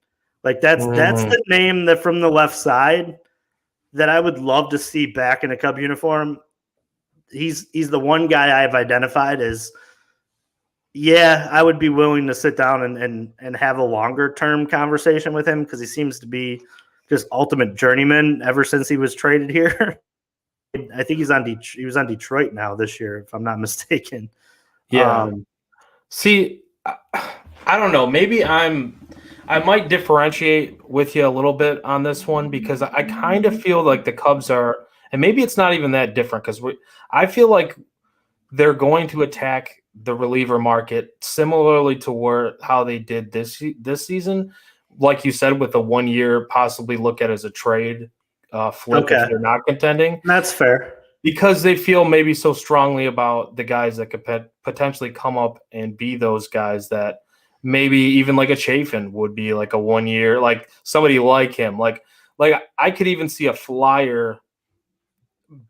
Like that's the name that from the left side that I would love to see back in a Cub uniform. He's the one guy I've identified as, yeah, I would be willing to sit down and have a longer term conversation with him because he seems to be just ultimate journeyman ever since he was traded here. I think he was on Detroit now this year, if I'm not mistaken. Yeah. See, I don't know. Maybe I might differentiate with you a little bit on this one because I kind of feel like the Cubs are, and maybe it's not even that different because I feel like they're going to attack the reliever market similarly to how they did this season. Like you said, with a 1 year, possibly look at as a trade flip if they're not contending. That's fair. Because they feel maybe so strongly about the guys that could potentially come up and be those guys that maybe even like a Chafin would be like a 1 year, like somebody like him. Like I could even see a Flyer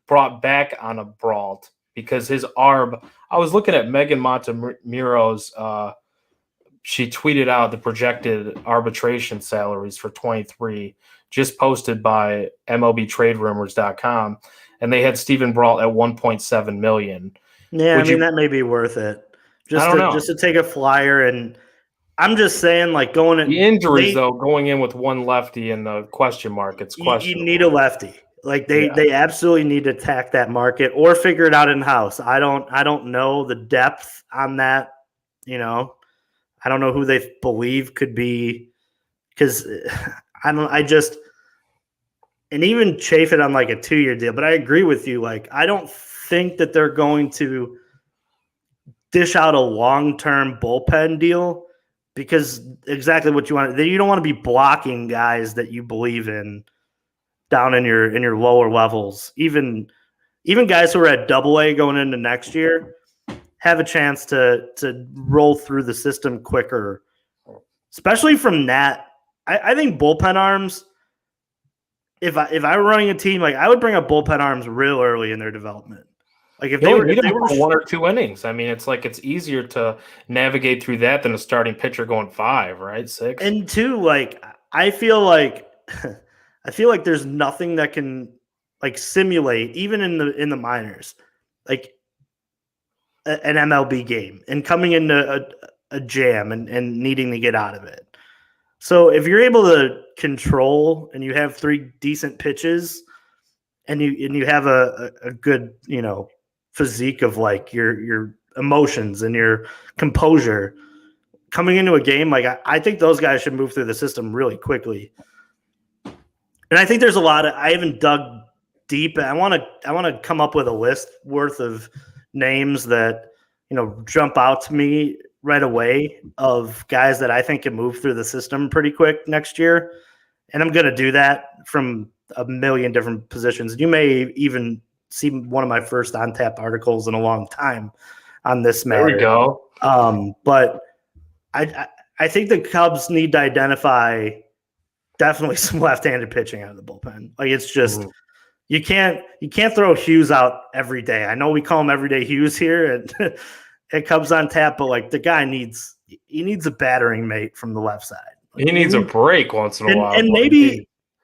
brought back on a Brault because his arb. I was looking at Megan Montemuro's. She tweeted out the projected arbitration salaries for 23, just posted by MLBTradeRumors.com, and they had Stephen Brault at 1.7 million. Yeah, that may be worth it. Just to take a flyer, and I'm just saying, like going in the injuries though, going in with one lefty and the question mark, it's questionable. You need a lefty. Like they absolutely need to attack that market or figure it out in house. I don't know the depth on that. You know, I don't know who they believe could be because and even Chafin on like a 2 year deal. But I agree with you. Like I don't think that they're going to dish out a long-term bullpen deal because exactly what you want. You don't want to be blocking guys that you believe in down in your lower levels. Even guys who are at AA going into next year have a chance to roll through the system quicker, especially from that. I think bullpen arms. If I were running a team, like I would bring up bullpen arms real early in their development. Like if they were 1 or 2 innings, I mean, it's like it's easier to navigate through that than a starting pitcher going 5, right? 6. And 2, like I feel like there's nothing that can like simulate even in the minors, like an MLB game and coming into a jam and needing to get out of it. So if you're able to control and you have 3 decent pitches and you have a good, physique of like your emotions and your composure coming into a game, like I think those guys should move through the system really quickly. And I think there's I haven't dug deep. I want to come up with a list worth of names that, jump out to me right away of guys that I think can move through the system pretty quick next year. And I'm going to do that from a million different positions. You may even see one of my first on tap articles in a long time on this matter. There we go. But I think the Cubs need to identify definitely some left-handed pitching out of the bullpen. Like it's just you can't throw Hughes out every day. I know we call him everyday Hughes here at Cubs on Tap, but like the guy needs a battering mate from the left side. He needs a break once in a while.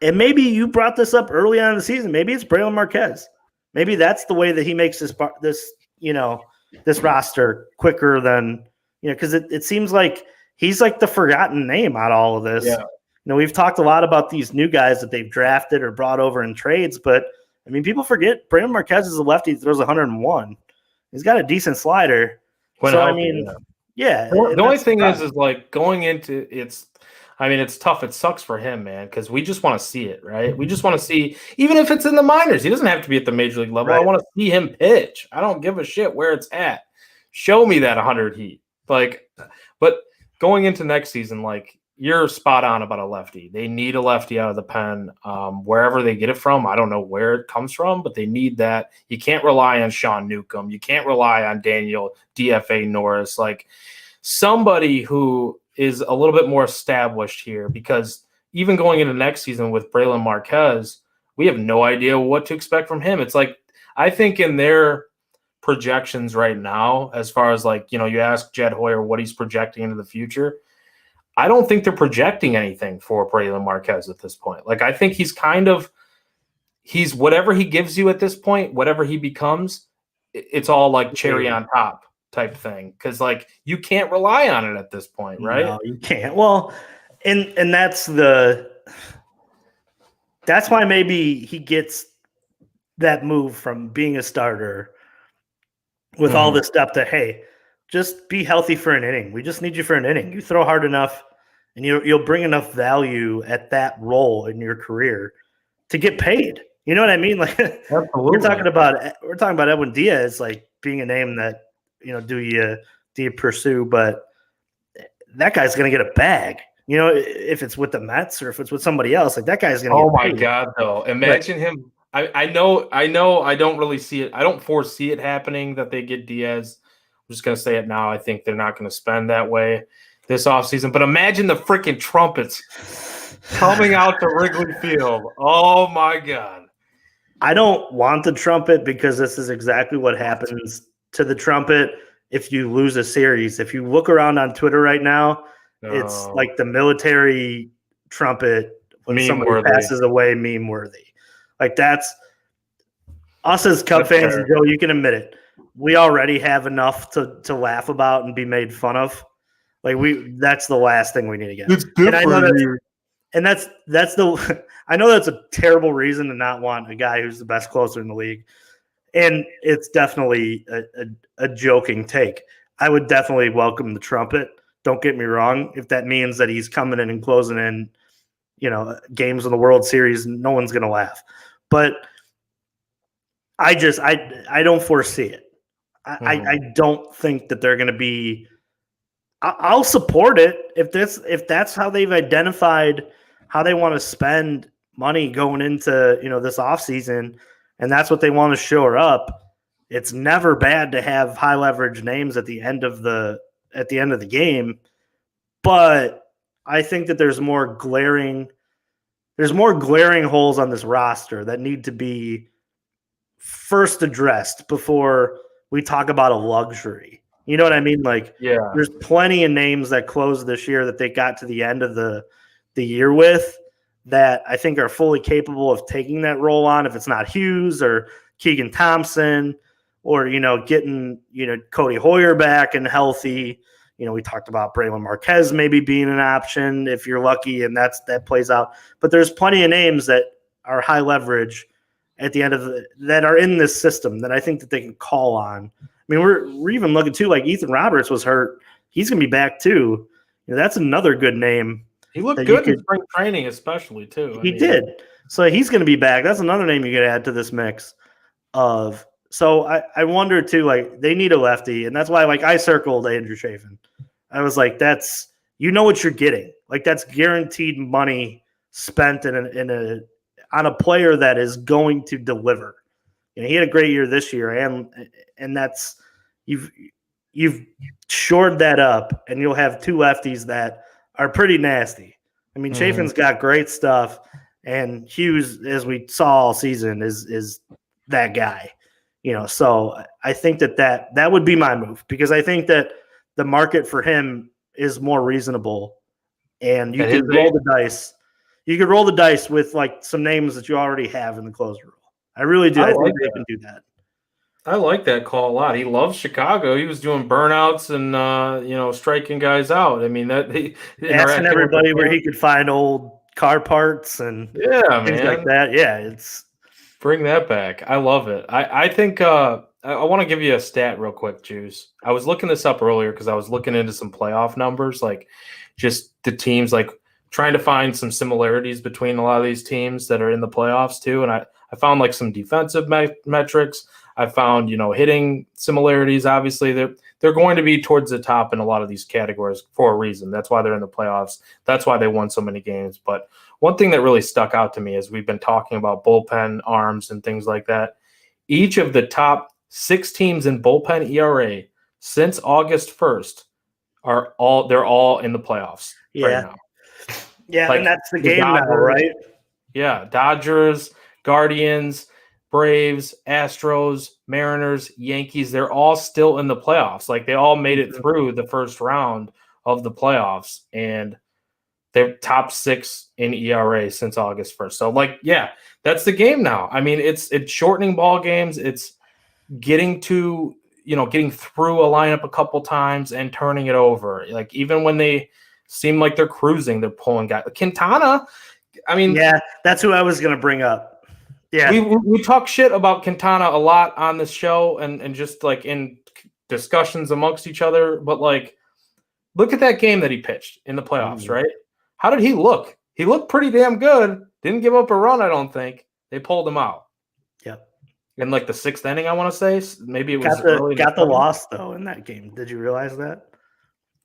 And maybe you brought this up early on in the season. Maybe it's Braylon Marquez. Maybe that's the way that he makes this roster quicker than because it seems like he's like the forgotten name out of all of this. Yeah. We've talked a lot about these new guys that they've drafted or brought over in trades, but I mean, people forget Braylon Marquez is a lefty that throws 101. He's got a decent slider. When so healthy, I mean, yeah. The only thing is like going into it's. I mean, it's tough. It sucks for him, man, because we just want to see it, right? We just want to see, even if it's in the minors, he doesn't have to be at the major league level. Right. I want to see him pitch. I don't give a shit where it's at. Show me that 100 heat. Like, but going into next season, like, you're spot on about a lefty. They need a lefty out of the pen, wherever they get it from. I don't know where it comes from, but they need that. You can't rely on Sean Newcomb. You can't rely on Daniel DFA Norris. Like, somebody who is a little bit more established here, because even going into next season with Braylon Marquez, we have no idea what to expect from him. It's like, I think in their projections right now, as far as like, you ask Jed Hoyer what he's projecting into the future, I don't think they're projecting anything for Braylon Marquez at this point. Like, I think he's whatever he gives you at this point, whatever he becomes, it's all like cherry on top type thing, because like you can't rely on it at this point, right? No, you can't. Well, and that's why maybe he gets that move from being a starter with all this depth to, hey, just be healthy for an inning. We just need you for an inning. You throw hard enough and you'll bring enough value at that role in your career to get paid. You know what I mean? Like, we're talking about Edwin Diaz, like being a name that, do you pursue? But that guy's going to get a bag. If it's with the Mets or if it's with somebody else, like that guy's going to. Oh my God, though! Imagine him. I know. I don't really see it. I don't foresee it happening that they get Diaz. I'm just going to say it now. I think they're not going to spend that way this offseason. But imagine the freaking trumpets coming out to Wrigley Field. Oh my God! I don't want the trumpet, because this is exactly what happens to the trumpet if you lose a series. If you look around on Twitter right now, it's like the military trumpet when somebody passes away, meme worthy. Like, that's us as Cub fans, and Joe, you can admit it. We already have enough to laugh about and be made fun of. Like, that's the last thing we need to get. It's different. And that's the I know that's a terrible reason to not want a guy who's the best closer in the league. And it's definitely a joking take. I would definitely welcome the trumpet. Don't get me wrong. If that means that he's coming in and closing in, games in the World Series, no one's going to laugh. But I don't foresee it. I don't think that they're going to be. I'll support it if that's how they've identified how they want to spend money going into this offseason, and that's what they want to shore up. It's never bad to have high leverage names at the end of the game, but I think that there's more glaring holes on this roster that need to be first addressed before we talk about a luxury. You know what I mean? Like, there's plenty of names that closed this year that they got to the end of the year with that I think are fully capable of taking that role on. If it's not Hughes or Keegan Thompson or, getting, Cody Hoyer back and healthy. We talked about Braylon Marquez maybe being an option if you're lucky and that plays out. But there's plenty of names that are high leverage at the end of that are in this system that I think that they can call on. I mean, we're even looking too, like Ethan Roberts was hurt. He's going to be back too. That's another good name. He looked good in spring training, especially too. He did. So he's going to be back. That's another name you could add to this mix of. So I wonder too, like, they need a lefty, and that's why, like, I circled Andrew Chafin. I was like, that's, what you're getting. Like, that's guaranteed money spent on a player that is going to deliver. He had a great year this year, and that's you've shored that up, and you'll have two lefties that are pretty nasty. I mean, Chafin's got great stuff, and Hughes, as we saw all season, is that guy. So I think that would be my move, because I think that the market for him is more reasonable and you At his can roll age? the dice. You could roll the dice with like some names that you already have in the closer role. I really do. I I think like they that. can do that. I like that call a lot. He loves Chicago. He was doing burnouts and striking guys out. I mean that he Asking interacting with the everybody where fans. he could find old car parts and Yeah, things like man. that. Yeah, it's Bring that back. I love it. I think I want to give you a stat real quick, Juice. I was looking this up earlier because I was looking into some playoff numbers, like just the teams, like trying to find some similarities between a lot of these teams that are in the playoffs too. And I found like some defensive metrics. I found hitting similarities. Obviously, they're going to be towards the top in a lot of these categories for a reason. That's why they're in the playoffs. That's why they won so many games. But one thing that really stuck out to me as we've been talking about bullpen arms and things like that, each of the top 6 teams in bullpen ERA since August 1st they're all in the playoffs right yeah. now. Yeah, and Like that's the the game now, Dodgers, right? yeah, Dodgers, Guardians, Braves, Astros, Mariners, Yankees, they're all still in the playoffs. Like they all made it through the first round of the playoffs, and they're top 6 in ERA since August 1st. So, like, yeah, that's the game now. I mean, it's shortening ball games. It's getting to, getting through a lineup a couple times and turning it over. Like, even when they seem like they're cruising, they're pulling guys. Quintana, I mean, Yeah, that's who I was going to bring up. Yeah, we talk shit about Quintana a lot on this show and just like in discussions amongst each other. But, like, look at that game that he pitched in the playoffs, right? How did he look? He looked pretty damn good. Didn't give up a run, I don't think. They pulled him out. Yep. In like the 6th inning, I want to say. Maybe it was got the early. got the loss though in that game. Did you realize that?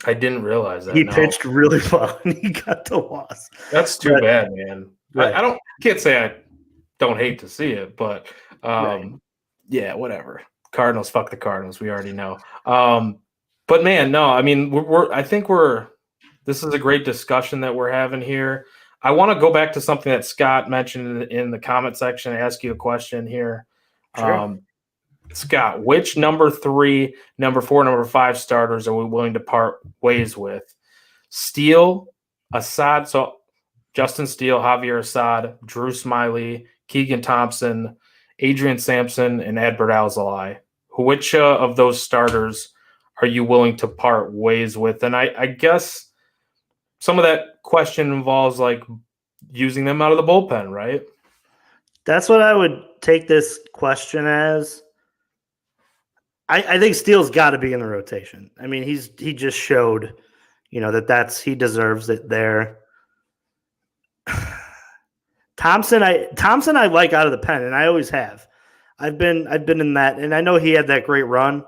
I didn't realize that. He No. pitched really well and he got the loss. That's too bad, man. Right. I can't say I don't hate to see it, but Right. yeah, whatever. Cardinals, fuck the Cardinals. We already know. But man, no, I mean, I think this is a great discussion that we're having here. I want to go back to something that Scott mentioned in the comment section. Ask you a question here. Sure. Scott, which number 3, number 4, number 5 starters are we willing to part ways with? Steele, Assad, so Justin Steele, Javier Assad, Drew Smiley, Keegan Thompson, Adrian Sampson, and Edward Alzolay. Which of those starters are you willing to part ways with? And I guess some of that question involves like using them out of the bullpen, right? That's what I would take this question as. I think Steele's got to be in the rotation. I mean, he just showed, he deserves it there. Thompson I like out of the pen, and I always have. I've been in that, and I know he had that great run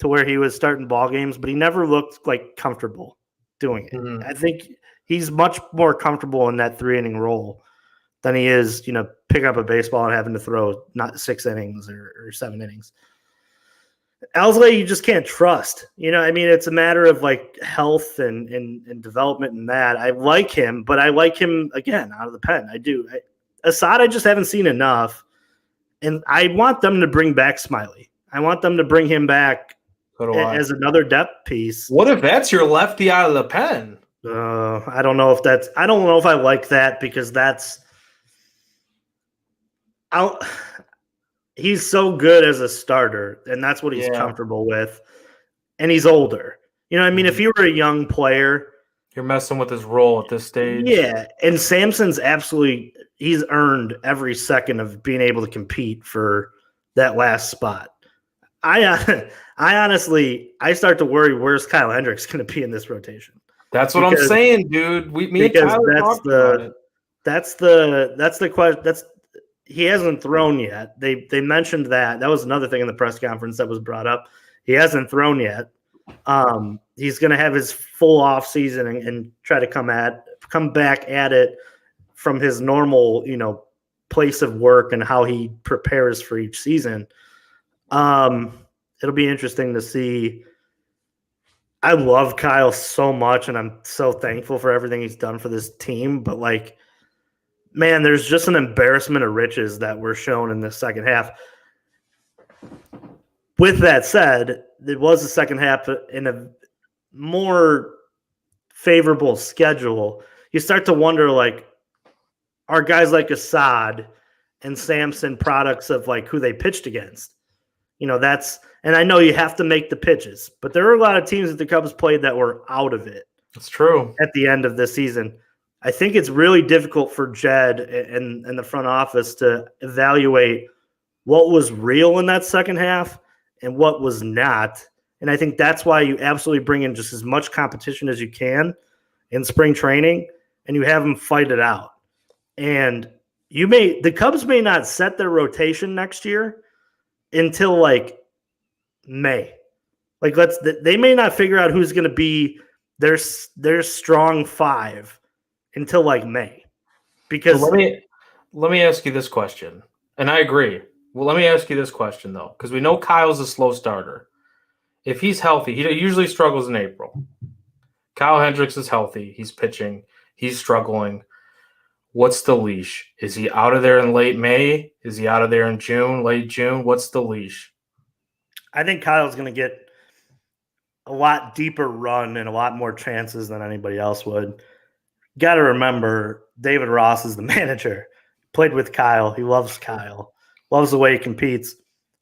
to where he was starting ball games, but he never looked like comfortable doing it. Mm-hmm. I think he's much more comfortable in that 3-inning role than he is, picking up a baseball and having to throw not 6 innings or 7 innings. Alzolay, you just can't trust. I mean, it's a matter of like health and development and that. I like him, but I like him again out of the pen. I do. Assad, I just haven't seen enough, and I want them to bring back Smiley. I want them to bring him back as another depth piece. What if that's your lefty out of the pen? I don't know if that's. I don't know if I like that because that's. He's so good as a starter, and that's what he's comfortable with. And he's older. I mean, if he were a young player, you're messing with his role at this stage. Yeah, and Sampson's he's earned every second of being able to compete for that last spot. I honestly start to worry where's Kyle Hendricks going to be in this rotation. That's what I'm saying, dude. Me and Tyler talked about it. That's the question. He hasn't thrown yet. They mentioned that. That was another thing in the press conference that was brought up. He hasn't thrown yet. He's going to have his full off season and try to come back at it from his normal, place of work and how he prepares for each season. It'll be interesting to see. I love Kyle so much, and I'm so thankful for everything he's done for this team. But man, there's just an embarrassment of riches that were shown in the second half. With that said, it was the second half in a more favorable schedule, you start to wonder, like, are guys like Assad and Sampson products of like who they pitched against? And I know you have to make the pitches, but there are a lot of teams that the Cubs played that were out of it. That's true. At the end of this season, I think it's really difficult for Jed and the front office to evaluate what was real in that second half and what was not. And I think that's why you absolutely bring in just as much competition as you can in spring training, and you have them fight it out. And the Cubs may not set their rotation next year until like May. Like they may not figure out who's going to be their strong five until like May. Because so let me ask you this question, and I agree. Well, let me ask you this question though, because we know Kyle's a slow starter. If he's healthy, he usually struggles in April. Kyle Hendricks is healthy. He's pitching. He's struggling. What's the leash? Is he out of there in late May? Is he out of there in June, late June? What's the leash? I think Kyle's going to get a lot deeper run and a lot more chances than anybody else would. Got to remember, David Ross is the manager. Played with Kyle. He loves Kyle. Loves the way he competes.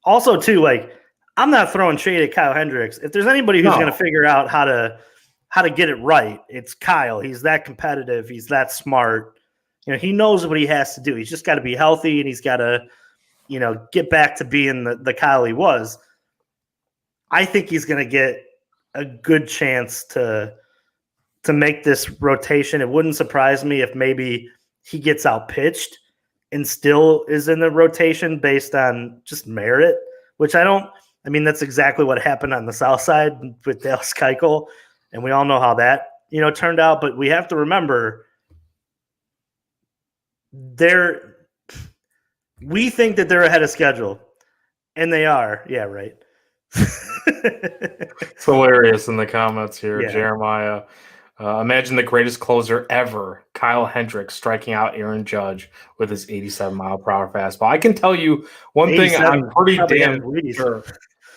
Also, too, like, I'm not throwing shade at Kyle Hendricks. If there's anybody who's going to figure out how to get it right, it's Kyle. He's that competitive. He's that smart. He knows what he has to do. He's just got to be healthy, and he's got to, get back to being the Kyle he was. I think he's going to get a good chance to make this rotation. It wouldn't surprise me if maybe he gets outpitched and still is in the rotation based on just merit, which that's exactly what happened on the South Side with Dallas Keuchel, and we all know how that, turned out. But we have to remember we think that they're ahead of schedule, and they are. Yeah, right. It's hilarious in the comments here, yeah. Jeremiah. Imagine the greatest closer ever, Kyle Hendricks, striking out Aaron Judge with his 87-mile-per-hour fastball. I can tell you one thing I'm pretty damn sure.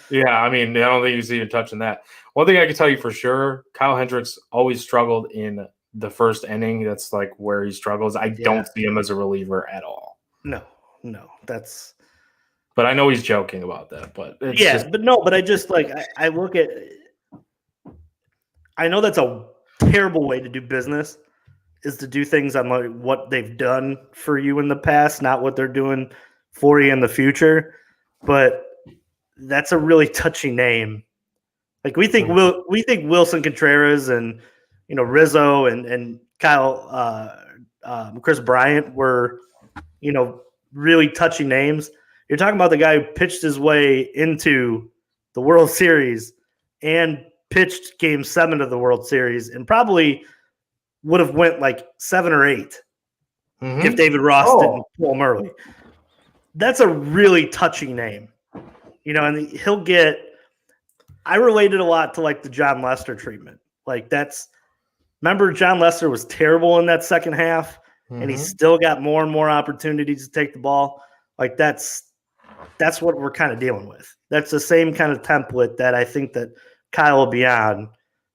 Yeah, I don't think he's even touching that. One thing I can tell you for sure, Kyle Hendricks always struggled in the first inning. That's like where he struggles. I don't see him as a reliever at all. No, that's. But I know he's joking about that. But I just I look at. I know that's a terrible way to do business, is to do things on like what they've done for you in the past, not what they're doing for you in the future. But that's a really touchy name. Like we think Wilson Contreras and Rizzo and Kyle Chris Bryant were really touchy names. You're talking about the guy who pitched his way into the World Series and pitched Game 7 of the World Series and probably would have went like 7 or 8 if David Ross didn't pull him early. That's a really touchy name. And he'll get – I related a lot to like the John Lester treatment. Like remember John Lester was terrible in that second half and he still got more and more opportunities to take the ball. Like that's what we're kind of dealing with. That's the same kind of template that I think that Kyle will be on.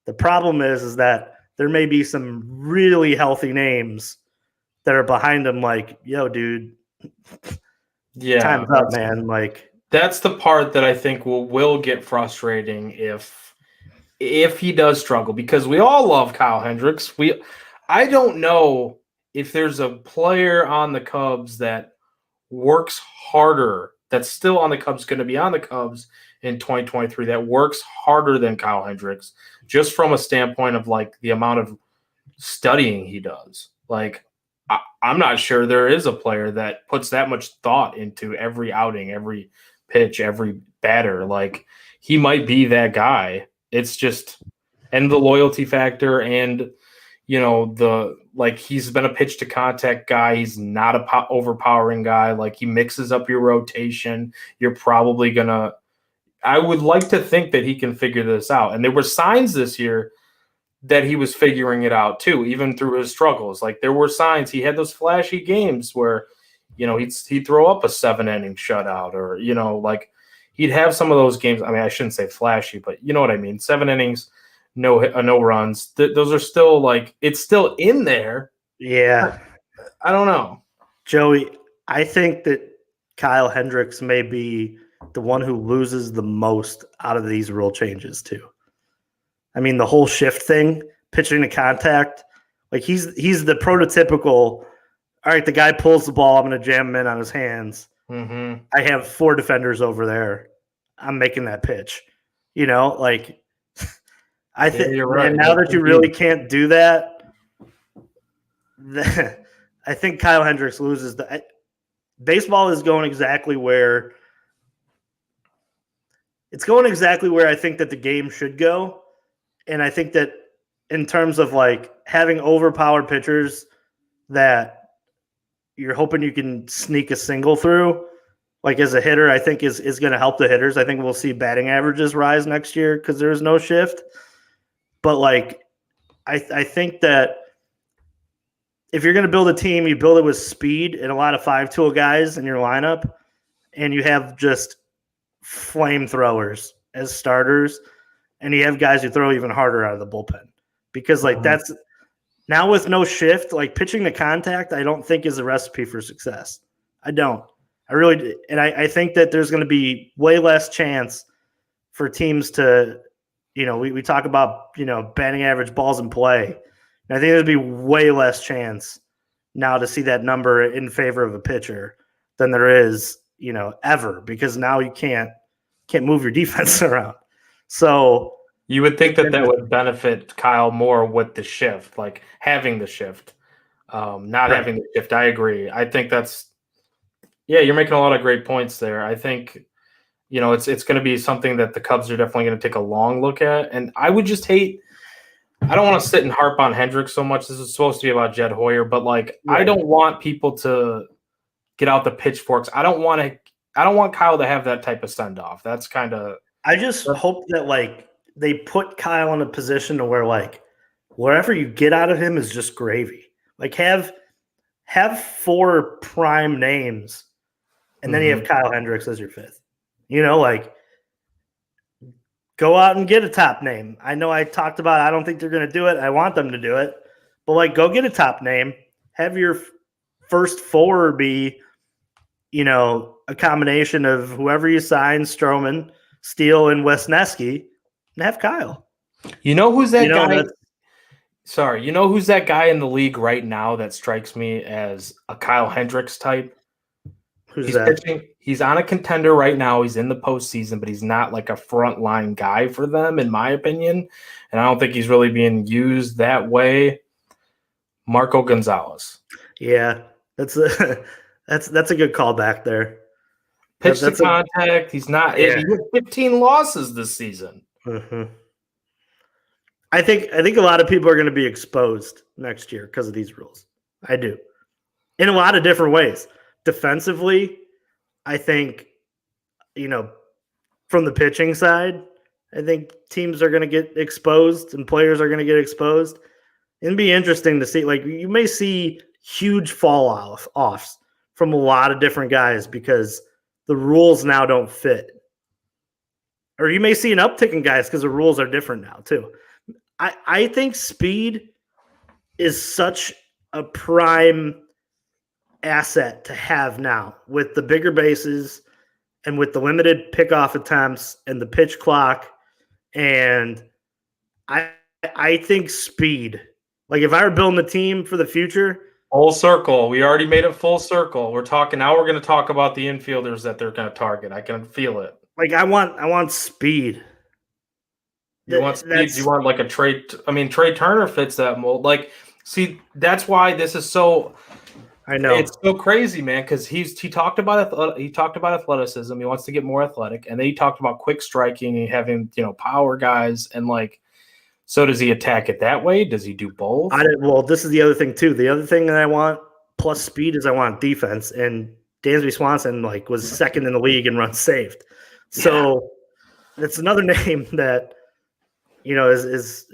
The problem is that there may be some really healthy names that are behind him. Like, yo, dude, time's up, man. Like that's the part that I think will get frustrating if he does struggle, because we all love Kyle Hendricks. I don't know if there's a player on the Cubs that works harder, that's still on the Cubs, going to be on the Cubs in 2023, that works harder than Kyle Hendricks, just from a standpoint of like the amount of studying he does. Like, I'm not sure there is a player that puts that much thought into every outing, every pitch, every batter. Like, he might be that guy. It's just, and the loyalty factor, and he's been a pitch to contact guy. He's not a overpowering guy. Like, he mixes up your rotation. You're probably gonna. I would like to think that he can figure this out. And there were signs this year that he was figuring it out too, even through his struggles. Like, there were signs. He had those flashy games where, he'd throw up a 7-inning shutout, or like he'd have some of those games. I mean, I shouldn't say flashy, but you know what I mean. 7 innings, no runs. Those are still like it's still in there. Yeah. I don't know. Joey, I think that Kyle Hendricks may be the one who loses the most out of these rule changes too. I mean, the whole shift thing, pitching to contact, like he's the prototypical. All right, the guy pulls the ball. I'm going to jam him in on his hands. Mm-hmm. I have 4 defenders over there. I'm making that pitch. Like I think. You're right. And now that you really can't do that, I think Kyle Hendricks loses. Baseball is going exactly where it's going exactly where I think that the game should go. And I think that in terms of like having overpowered pitchers that you're hoping you can sneak a single through, like as a hitter, I think is going to help the hitters. I think we'll see batting averages rise next year because there is no shift. But like, I think that if you're going to build a team, you build it with speed and a lot of 5-tool guys in your lineup, and you have just flamethrowers as starters, and you have guys who throw even harder out of the bullpen. Because like that's now with no shift, like pitching to contact, I don't think is a recipe for success. I don't. I really, and I think that there's going to be way less chance for teams to, we talk about, batting average balls in play. And I think there'd be way less chance now to see that number in favor of a pitcher than there is, ever, because now you can't move your defense around. So you would think that would benefit Kyle more with the shift, like having the shift, not having the shift. I agree. I think you're making a lot of great points there. I think, it's going to be something that the Cubs are definitely going to take a long look at. And I would just I don't want to sit and harp on Hendricks so much. This is supposed to be about Jed Hoyer, but like, I don't want people to get out the pitchforks. I don't want Kyle to have that type of send off. That's kind of, I just hope that like they put Kyle in a position to where like whatever you get out of him is just gravy. Like have 4 prime names, and then you have Kyle Hendricks as your 5th. Like go out and get a top name. I know I talked about I don't think they're going to do it. I want them to do it. But like go get a top name. Have your first 4 be, a combination of whoever you sign, Stroman, Steele, and Wesneski, and have Kyle. Who's that guy? Sorry, who's that guy in the league right now that strikes me as a Kyle Hendricks type? Who's that? Pitching. He's on a contender right now. He's in the postseason, but he's not like a frontline guy for them, in my opinion. And I don't think he's really being used that way. Marco Gonzalez. Yeah, that's a good callback there. Pitch to contact. He's not. Yeah. He had 15 losses this season. Mm-hmm. I think a lot of people are going to be exposed next year because of these rules. I do, in a lot of different ways. Defensively, I think, from the pitching side, I think teams are going to get exposed and players are going to get exposed. It'd be interesting to see. Like you may see huge offs from a lot of different guys because the rules now don't fit. Or you may see an uptick in guys because the rules are different now too. I think speed is such a prime asset to have now with the bigger bases and with the limited pickoff attempts and the pitch clock. And I think speed, like if I were building a team for the future, full circle. We already made it full circle. We're talking now. We're going to talk about the infielders that they're going to target. I can feel it. Like I want speed. You want speed. You want like a Trey. I mean, Trey Turner fits that mold. Like, see, that's why this is so. I know it's so crazy, man. Because he talked about athleticism. He wants to get more athletic, and then he talked about quick striking and having power guys and like. So does he attack it that way? Does he do both? Well, this is the other thing too. The other thing that I want plus speed is I want defense. And Dansby Swanson was second in the league in runs saved. So it's another name that is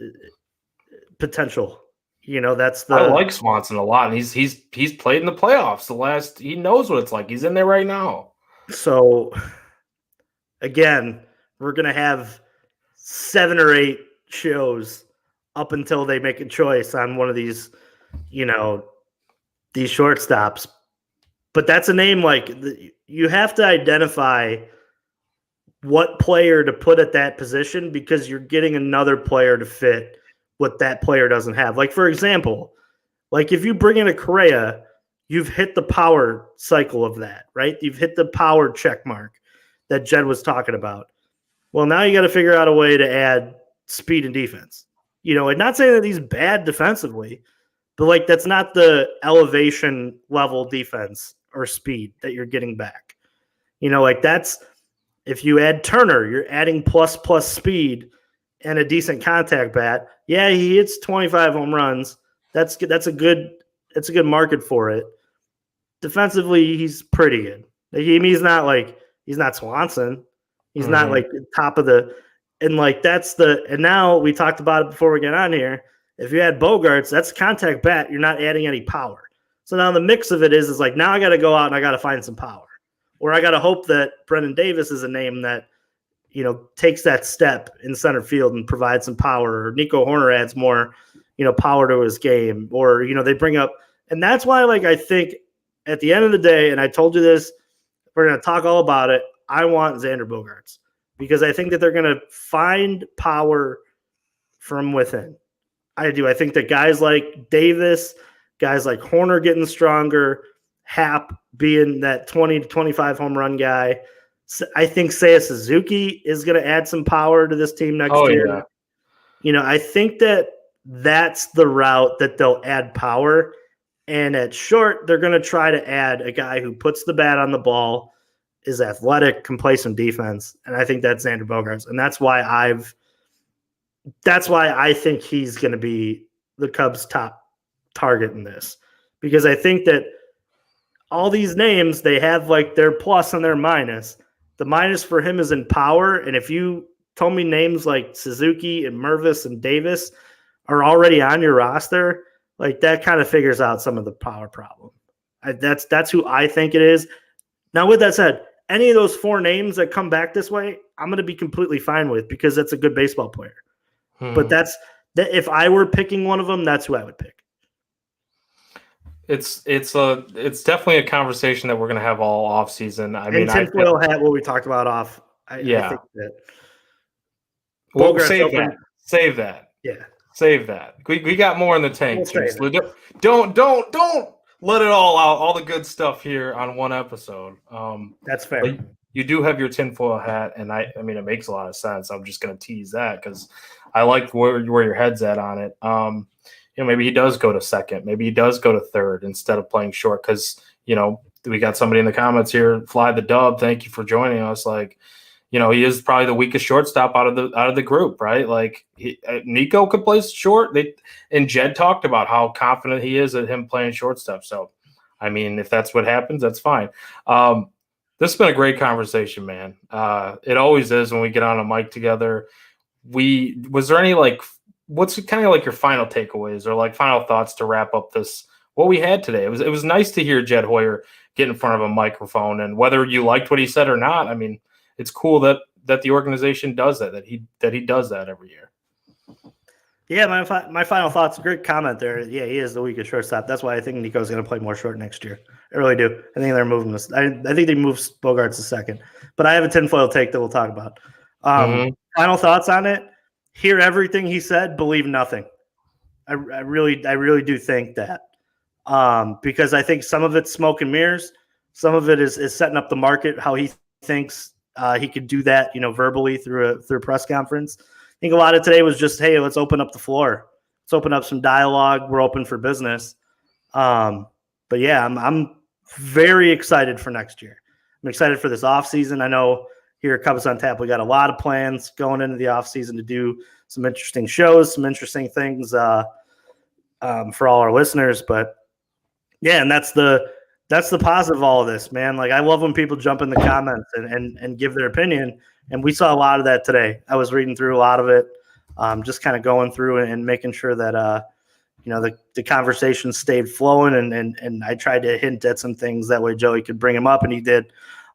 potential. That's the. I like Swanson a lot, and he's played in the playoffs. He knows what it's like. He's in there right now. So again, we're gonna have 7 or 8 shows up until they make a choice on one of these, these shortstops. But that's a name you have to identify what player to put at that position because you're getting another player to fit what that player doesn't have. Like, for example, if you bring in a Correa, you've hit the power cycle of that, right? You've hit the power check mark that Jed was talking about. Well, now you got to figure out a way to add speed and defense. And not saying that he's bad defensively, but that's not the elevation level defense or speed that you're getting back. That's if you add Turner, you're adding plus speed and a decent contact bat. Yeah, he hits 25 home runs. That's a good market for it. Defensively, he's pretty good. He's not Swanson. He's not top of the and and now we talked about it before we get on here. If you add Bogarts, that's a contact bat. You're not adding any power. So now the mix of it is now I got to go out and I got to find some power. Or I got to hope that Brendan Davis is a name that, takes that step in center field and provides some power. Or Nico Horner adds more, power to his game. Or, they bring up – and that's why, I think at the end of the day, and I told you this, we're going to talk all about it, I want Xander Bogaerts because I think that they're going to find power from within. I do. I think that guys like Davis, guys like Horner getting stronger, Hap being that 20 to 25 home run guy. I think Seiya Suzuki is going to add some power to this team next year. Yeah. I think that that's the route that they'll add power. And at short, they're going to try to add a guy who puts the bat on the ball, is athletic, can play some defense. And I think that's Xander Bogaerts. And that's why I think he's going to be the Cubs' top target in this. Because I think that all these names, they have their plus and their minus. The minus for him is in power. And if you told me names like Suzuki and Mervis and Davis are already on your roster, that kind of figures out some of the power problem. That's who I think it is. Now, with that said, any of those four names that come back this way, I'm going to be completely fine with because that's a good baseball player. But if I were picking one of them, that's who I would pick. It's definitely a conversation that we're going to have all off season. I mean, tinfoil hat, what we talked about off. I think that. We'll save that. Yeah. Save that. We got more in the tank. Don't let it all out. All the good stuff here on one episode. That's fair. You do have your tinfoil hat, and I mean, it makes a lot of sense. I'm just going to tease that because I like where your head's at on it. Maybe he does go to second. Maybe he does go to third instead of playing short because, we got somebody in the comments here, Fly the Dub. Thank you for joining us. He is probably the weakest shortstop out of the group, right? Nico could play short. And Jed talked about how confident he is at him playing shortstop. So, I mean, if that's what happens, that's fine. This has been a great conversation, man. It always is when we get on a mic together. Was there any what's kind of your final takeaways or final thoughts to wrap up what we had today? It was nice to hear Jed Hoyer get in front of a microphone, and whether you liked what he said or not, I mean, it's cool that the organization does that he does that every year. Yeah, my final thoughts. Great comment there. Yeah, he is the weakest shortstop. That's why I think Nico's going to play more short next year. I really do. I think they're moving this. I think they moved Bogaerts to second. But I have a tinfoil take that we'll talk about. Final thoughts on it. Hear everything he said. Believe nothing. I really do think that because I think some of it's smoke and mirrors. Some of it is setting up the market. How he thinks he could do that, verbally through a press conference. I think a lot of today was just, hey, let's open up the floor. Let's open up some dialogue. We're open for business. But yeah, I'm very excited for next year. I'm excited for this offseason. I know here at Cubs on Tap, we got a lot of plans going into the offseason to do some interesting shows, some interesting things for all our listeners. But yeah, and that's the positive of all of this, man. I love when people jump in the comments and give their opinion. And we saw a lot of that today. I was reading through a lot of it, just kind of going through and making sure that, the conversation stayed flowing. And I tried to hint at some things that way Joey could bring him up, and he did.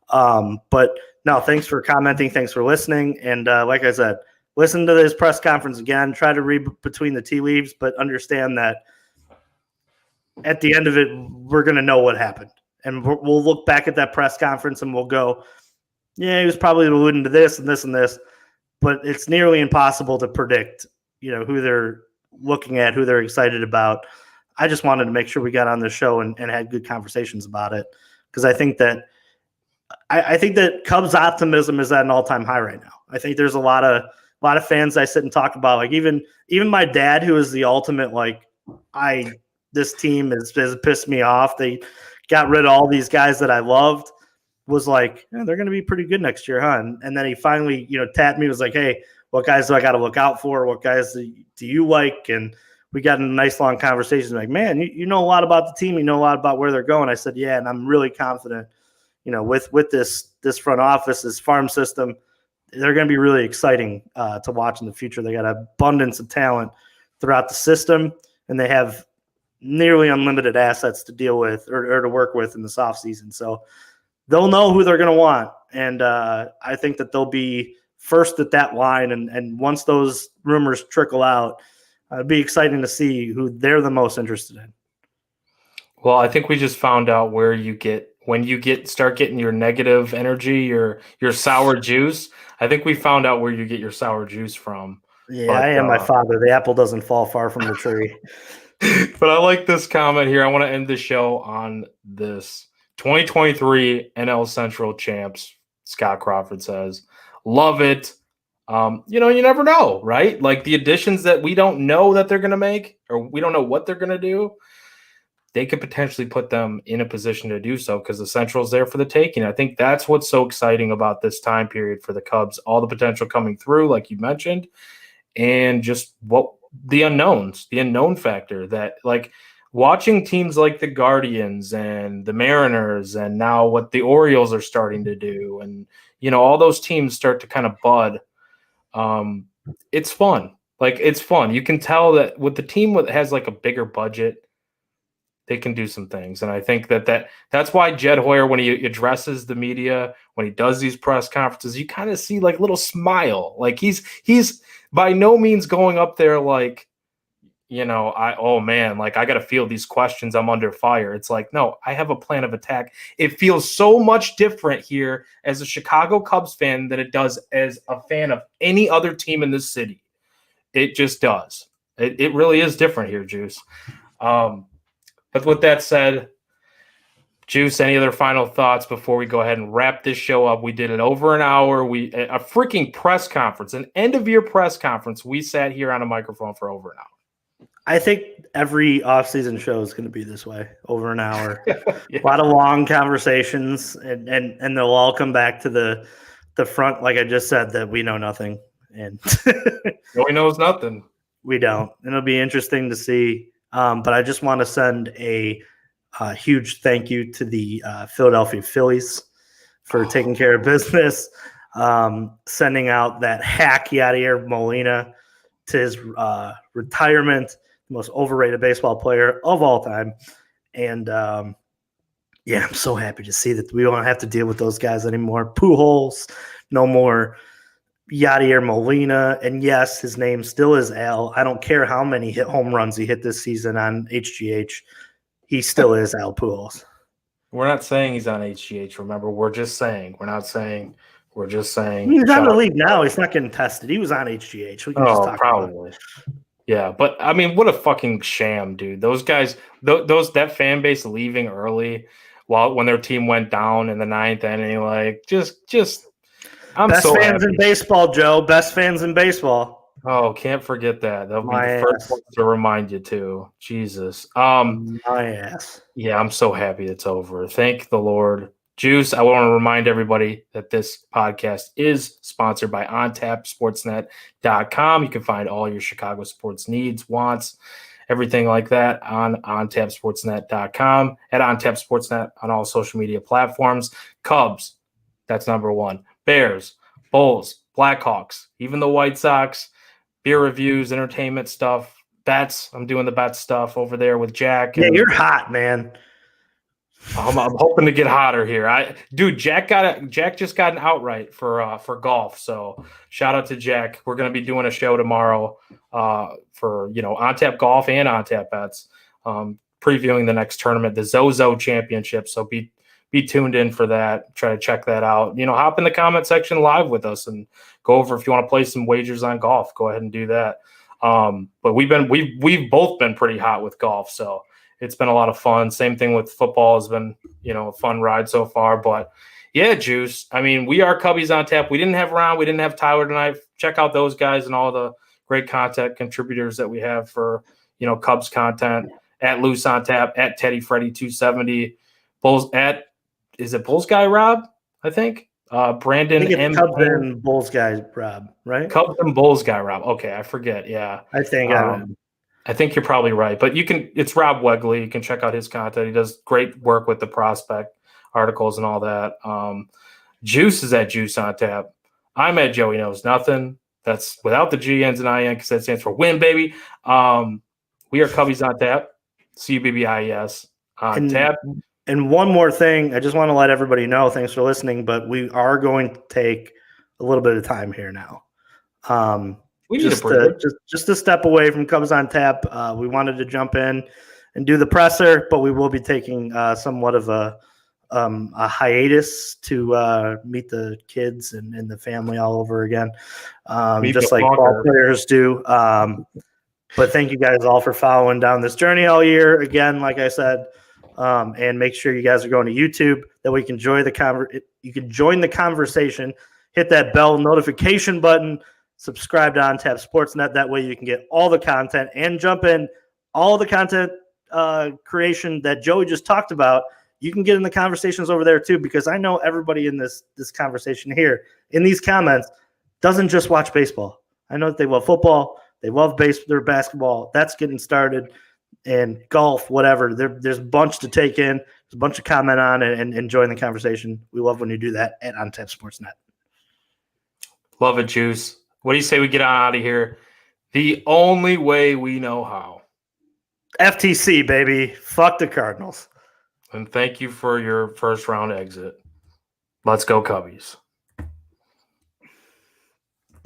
But no, thanks for commenting. Thanks for listening. And like I said, listen to this press conference again, try to read between the tea leaves, but understand that at the end of it, we're going to know what happened. And we'll look back at that press conference and we'll go, yeah, he was probably alluding to this and this and this, but it's nearly impossible to predict, who they're looking at, who they're excited about. I just wanted to make sure we got on the show and had good conversations about it, because I think that Cubs optimism is at an all-time high right now. I think there's a lot of fans I sit and talk about, like even my dad, who is the ultimate this team has pissed me off. They got rid of all these guys that I loved. Was like, they're going to be pretty good next year, huh? And then he finally, tapped me, was like, hey, what guys do I got to look out for? What guys do you like? And we got in a nice long conversation. Like, man, you know a lot about the team. You know a lot about where they're going. I said, yeah, and I'm really confident, with this front office, this farm system, they're going to be really exciting to watch in the future. They got an abundance of talent throughout the system, and they have nearly unlimited assets to deal with or to work with in this offseason. So they'll know who they're going to want. And I think that they'll be first at that line. And once those rumors trickle out, it'd be exciting to see who they're the most interested in. Well, I think we just found out where when you start getting your negative energy, your sour juice. I think we found out where you get your sour juice from. Yeah, I am my father. The apple doesn't fall far from the tree. But I like this comment here. I want to end the show on this. 2023 NL Central champs, Scott Crawford says, love it. You never know, right? Like the additions that we don't know that they're going to make, or we don't know what they're going to do, they could potentially put them in a position to do so, because the Central's there for the taking. I think that's what's so exciting about this time period for the Cubs, all the potential coming through, like you mentioned, and just what the unknowns, the unknown factor that, like, watching teams like the Guardians and the Mariners, and now what the Orioles are starting to do, and all those teams start to kind of bud. It's fun. Like, it's fun. You can tell that with the team that has like a bigger budget, they can do some things. And I think that's why Jed Hoyer, when he addresses the media, when he does these press conferences, you kind of see like a little smile. Like he's by no means going up there like, oh man, like I got to field these questions. I'm under fire. It's like, no, I have a plan of attack. It feels so much different here as a Chicago Cubs fan than it does as a fan of any other team in this city. It just does. It really is different here, Juice. But with that said, Juice, any other final thoughts before we go ahead and wrap this show up? We did it over an hour. A freaking press conference, an end-of-year press conference. We sat here on a microphone for over an hour. I think every off-season show is going to be this way, over an hour. Yeah. A lot of long conversations, and they'll all come back to the front, like I just said, that we know nothing. And nobody knows nothing. We don't. And it'll be interesting to see. But I just want to send a huge thank you to the Philadelphia Phillies for taking care of business, sending out that hack Yadier Molina to his retirement, the most overrated baseball player of all time. And, I'm so happy to see that we don't have to deal with those guys anymore. Pujols, no more Yadier Molina. And, yes, his name still is Al. I don't care how many home runs he hit this season on HGH. He still is Al Pujols. We're not saying he's on HGH, remember. We're just saying. We're not saying. We're just saying. He's out of the league now. He's not getting tested. He was on HGH. We can just talk probably. Yeah, but I mean, what a fucking sham, dude. Those guys, that fan base leaving early when their team went down in the ninth inning, like just. I'm best so fans happy. In baseball, Joe. Best fans in baseball. Oh, can't forget that. That'll be the first one to remind you too. Jesus. My ass. Yeah, I'm so happy it's over. Thank the Lord. Juice, I want to remind everybody that this podcast is sponsored by OnTapSportsNet.com. You can find all your Chicago sports needs, wants, everything like that on OnTapSportsNet.com, at OnTapSportsNet on all social media platforms. Cubs, that's number one. Bears, Bulls, Blackhawks, even the White Sox, beer reviews, entertainment stuff, bets. I'm doing the bet stuff over there with Jack. Yeah, you're hot, man. I'm hoping to get hotter here. Jack just got an outright for golf. So shout out to Jack. We're going to be doing a show tomorrow for on tap golf and on tap bets, previewing the next tournament, the Zozo Championship. So be tuned in for that. Try to check that out. Hop in the comment section live with us and go over if you want to play some wagers on golf. Go ahead and do that. But we've both been pretty hot with golf, so it's been a lot of fun. Same thing with football has been, a fun ride so far. But yeah, Juice. I mean, we are Cubbies on Tap. We didn't have Ron, we didn't have Tyler tonight. Check out those guys and all the great content contributors that we have for, Cubs content at Loose on Tap, at Teddy Freddy 270, Bulls at is it Bulls Guy Rob? I think. Brandon I think M. it's Cubs and Bulls guy Rob, right? Cubs and Bulls Guy Rob. Okay, I forget. Yeah. I think I think you're probably right, but it's Rob Wegley. You can check out his content. He does great work with the prospect articles and all that. Juice is at Juice on Tap. I'm at Joey Knows Nothing. That's without the G, N's, and IN because that stands for win, baby. We are Cubbies on Tap. CUBBIES on Tap. And one more thing, I just want to let everybody know, thanks for listening, but we are going to take a little bit of time here now. We need just to step away from Cubs on Tap. We wanted to jump in and do the presser, but we will be taking somewhat of a hiatus to meet the kids and the family all over again, just like ball players do. But thank you guys all for following down this journey all year. Again, like I said, and make sure you guys are going to YouTube that we can join the conversation. Hit that bell notification button. Subscribe to On Tap Sportsnet. That way you can get all the content and jump in all the content creation that Joey just talked about. You can get in the conversations over there too, because I know everybody in this conversation here in these comments doesn't just watch baseball. I know that they love football. They love their basketball. That's getting started. And golf, whatever. There's a bunch to take in. There's a bunch to comment on and join the conversation. We love when you do that at On Tap Sportsnet. Love it, Juice. What do you say we get on out of here? The only way we know how. FTC, baby. Fuck the Cardinals. And thank you for your first round exit. Let's go, Cubbies.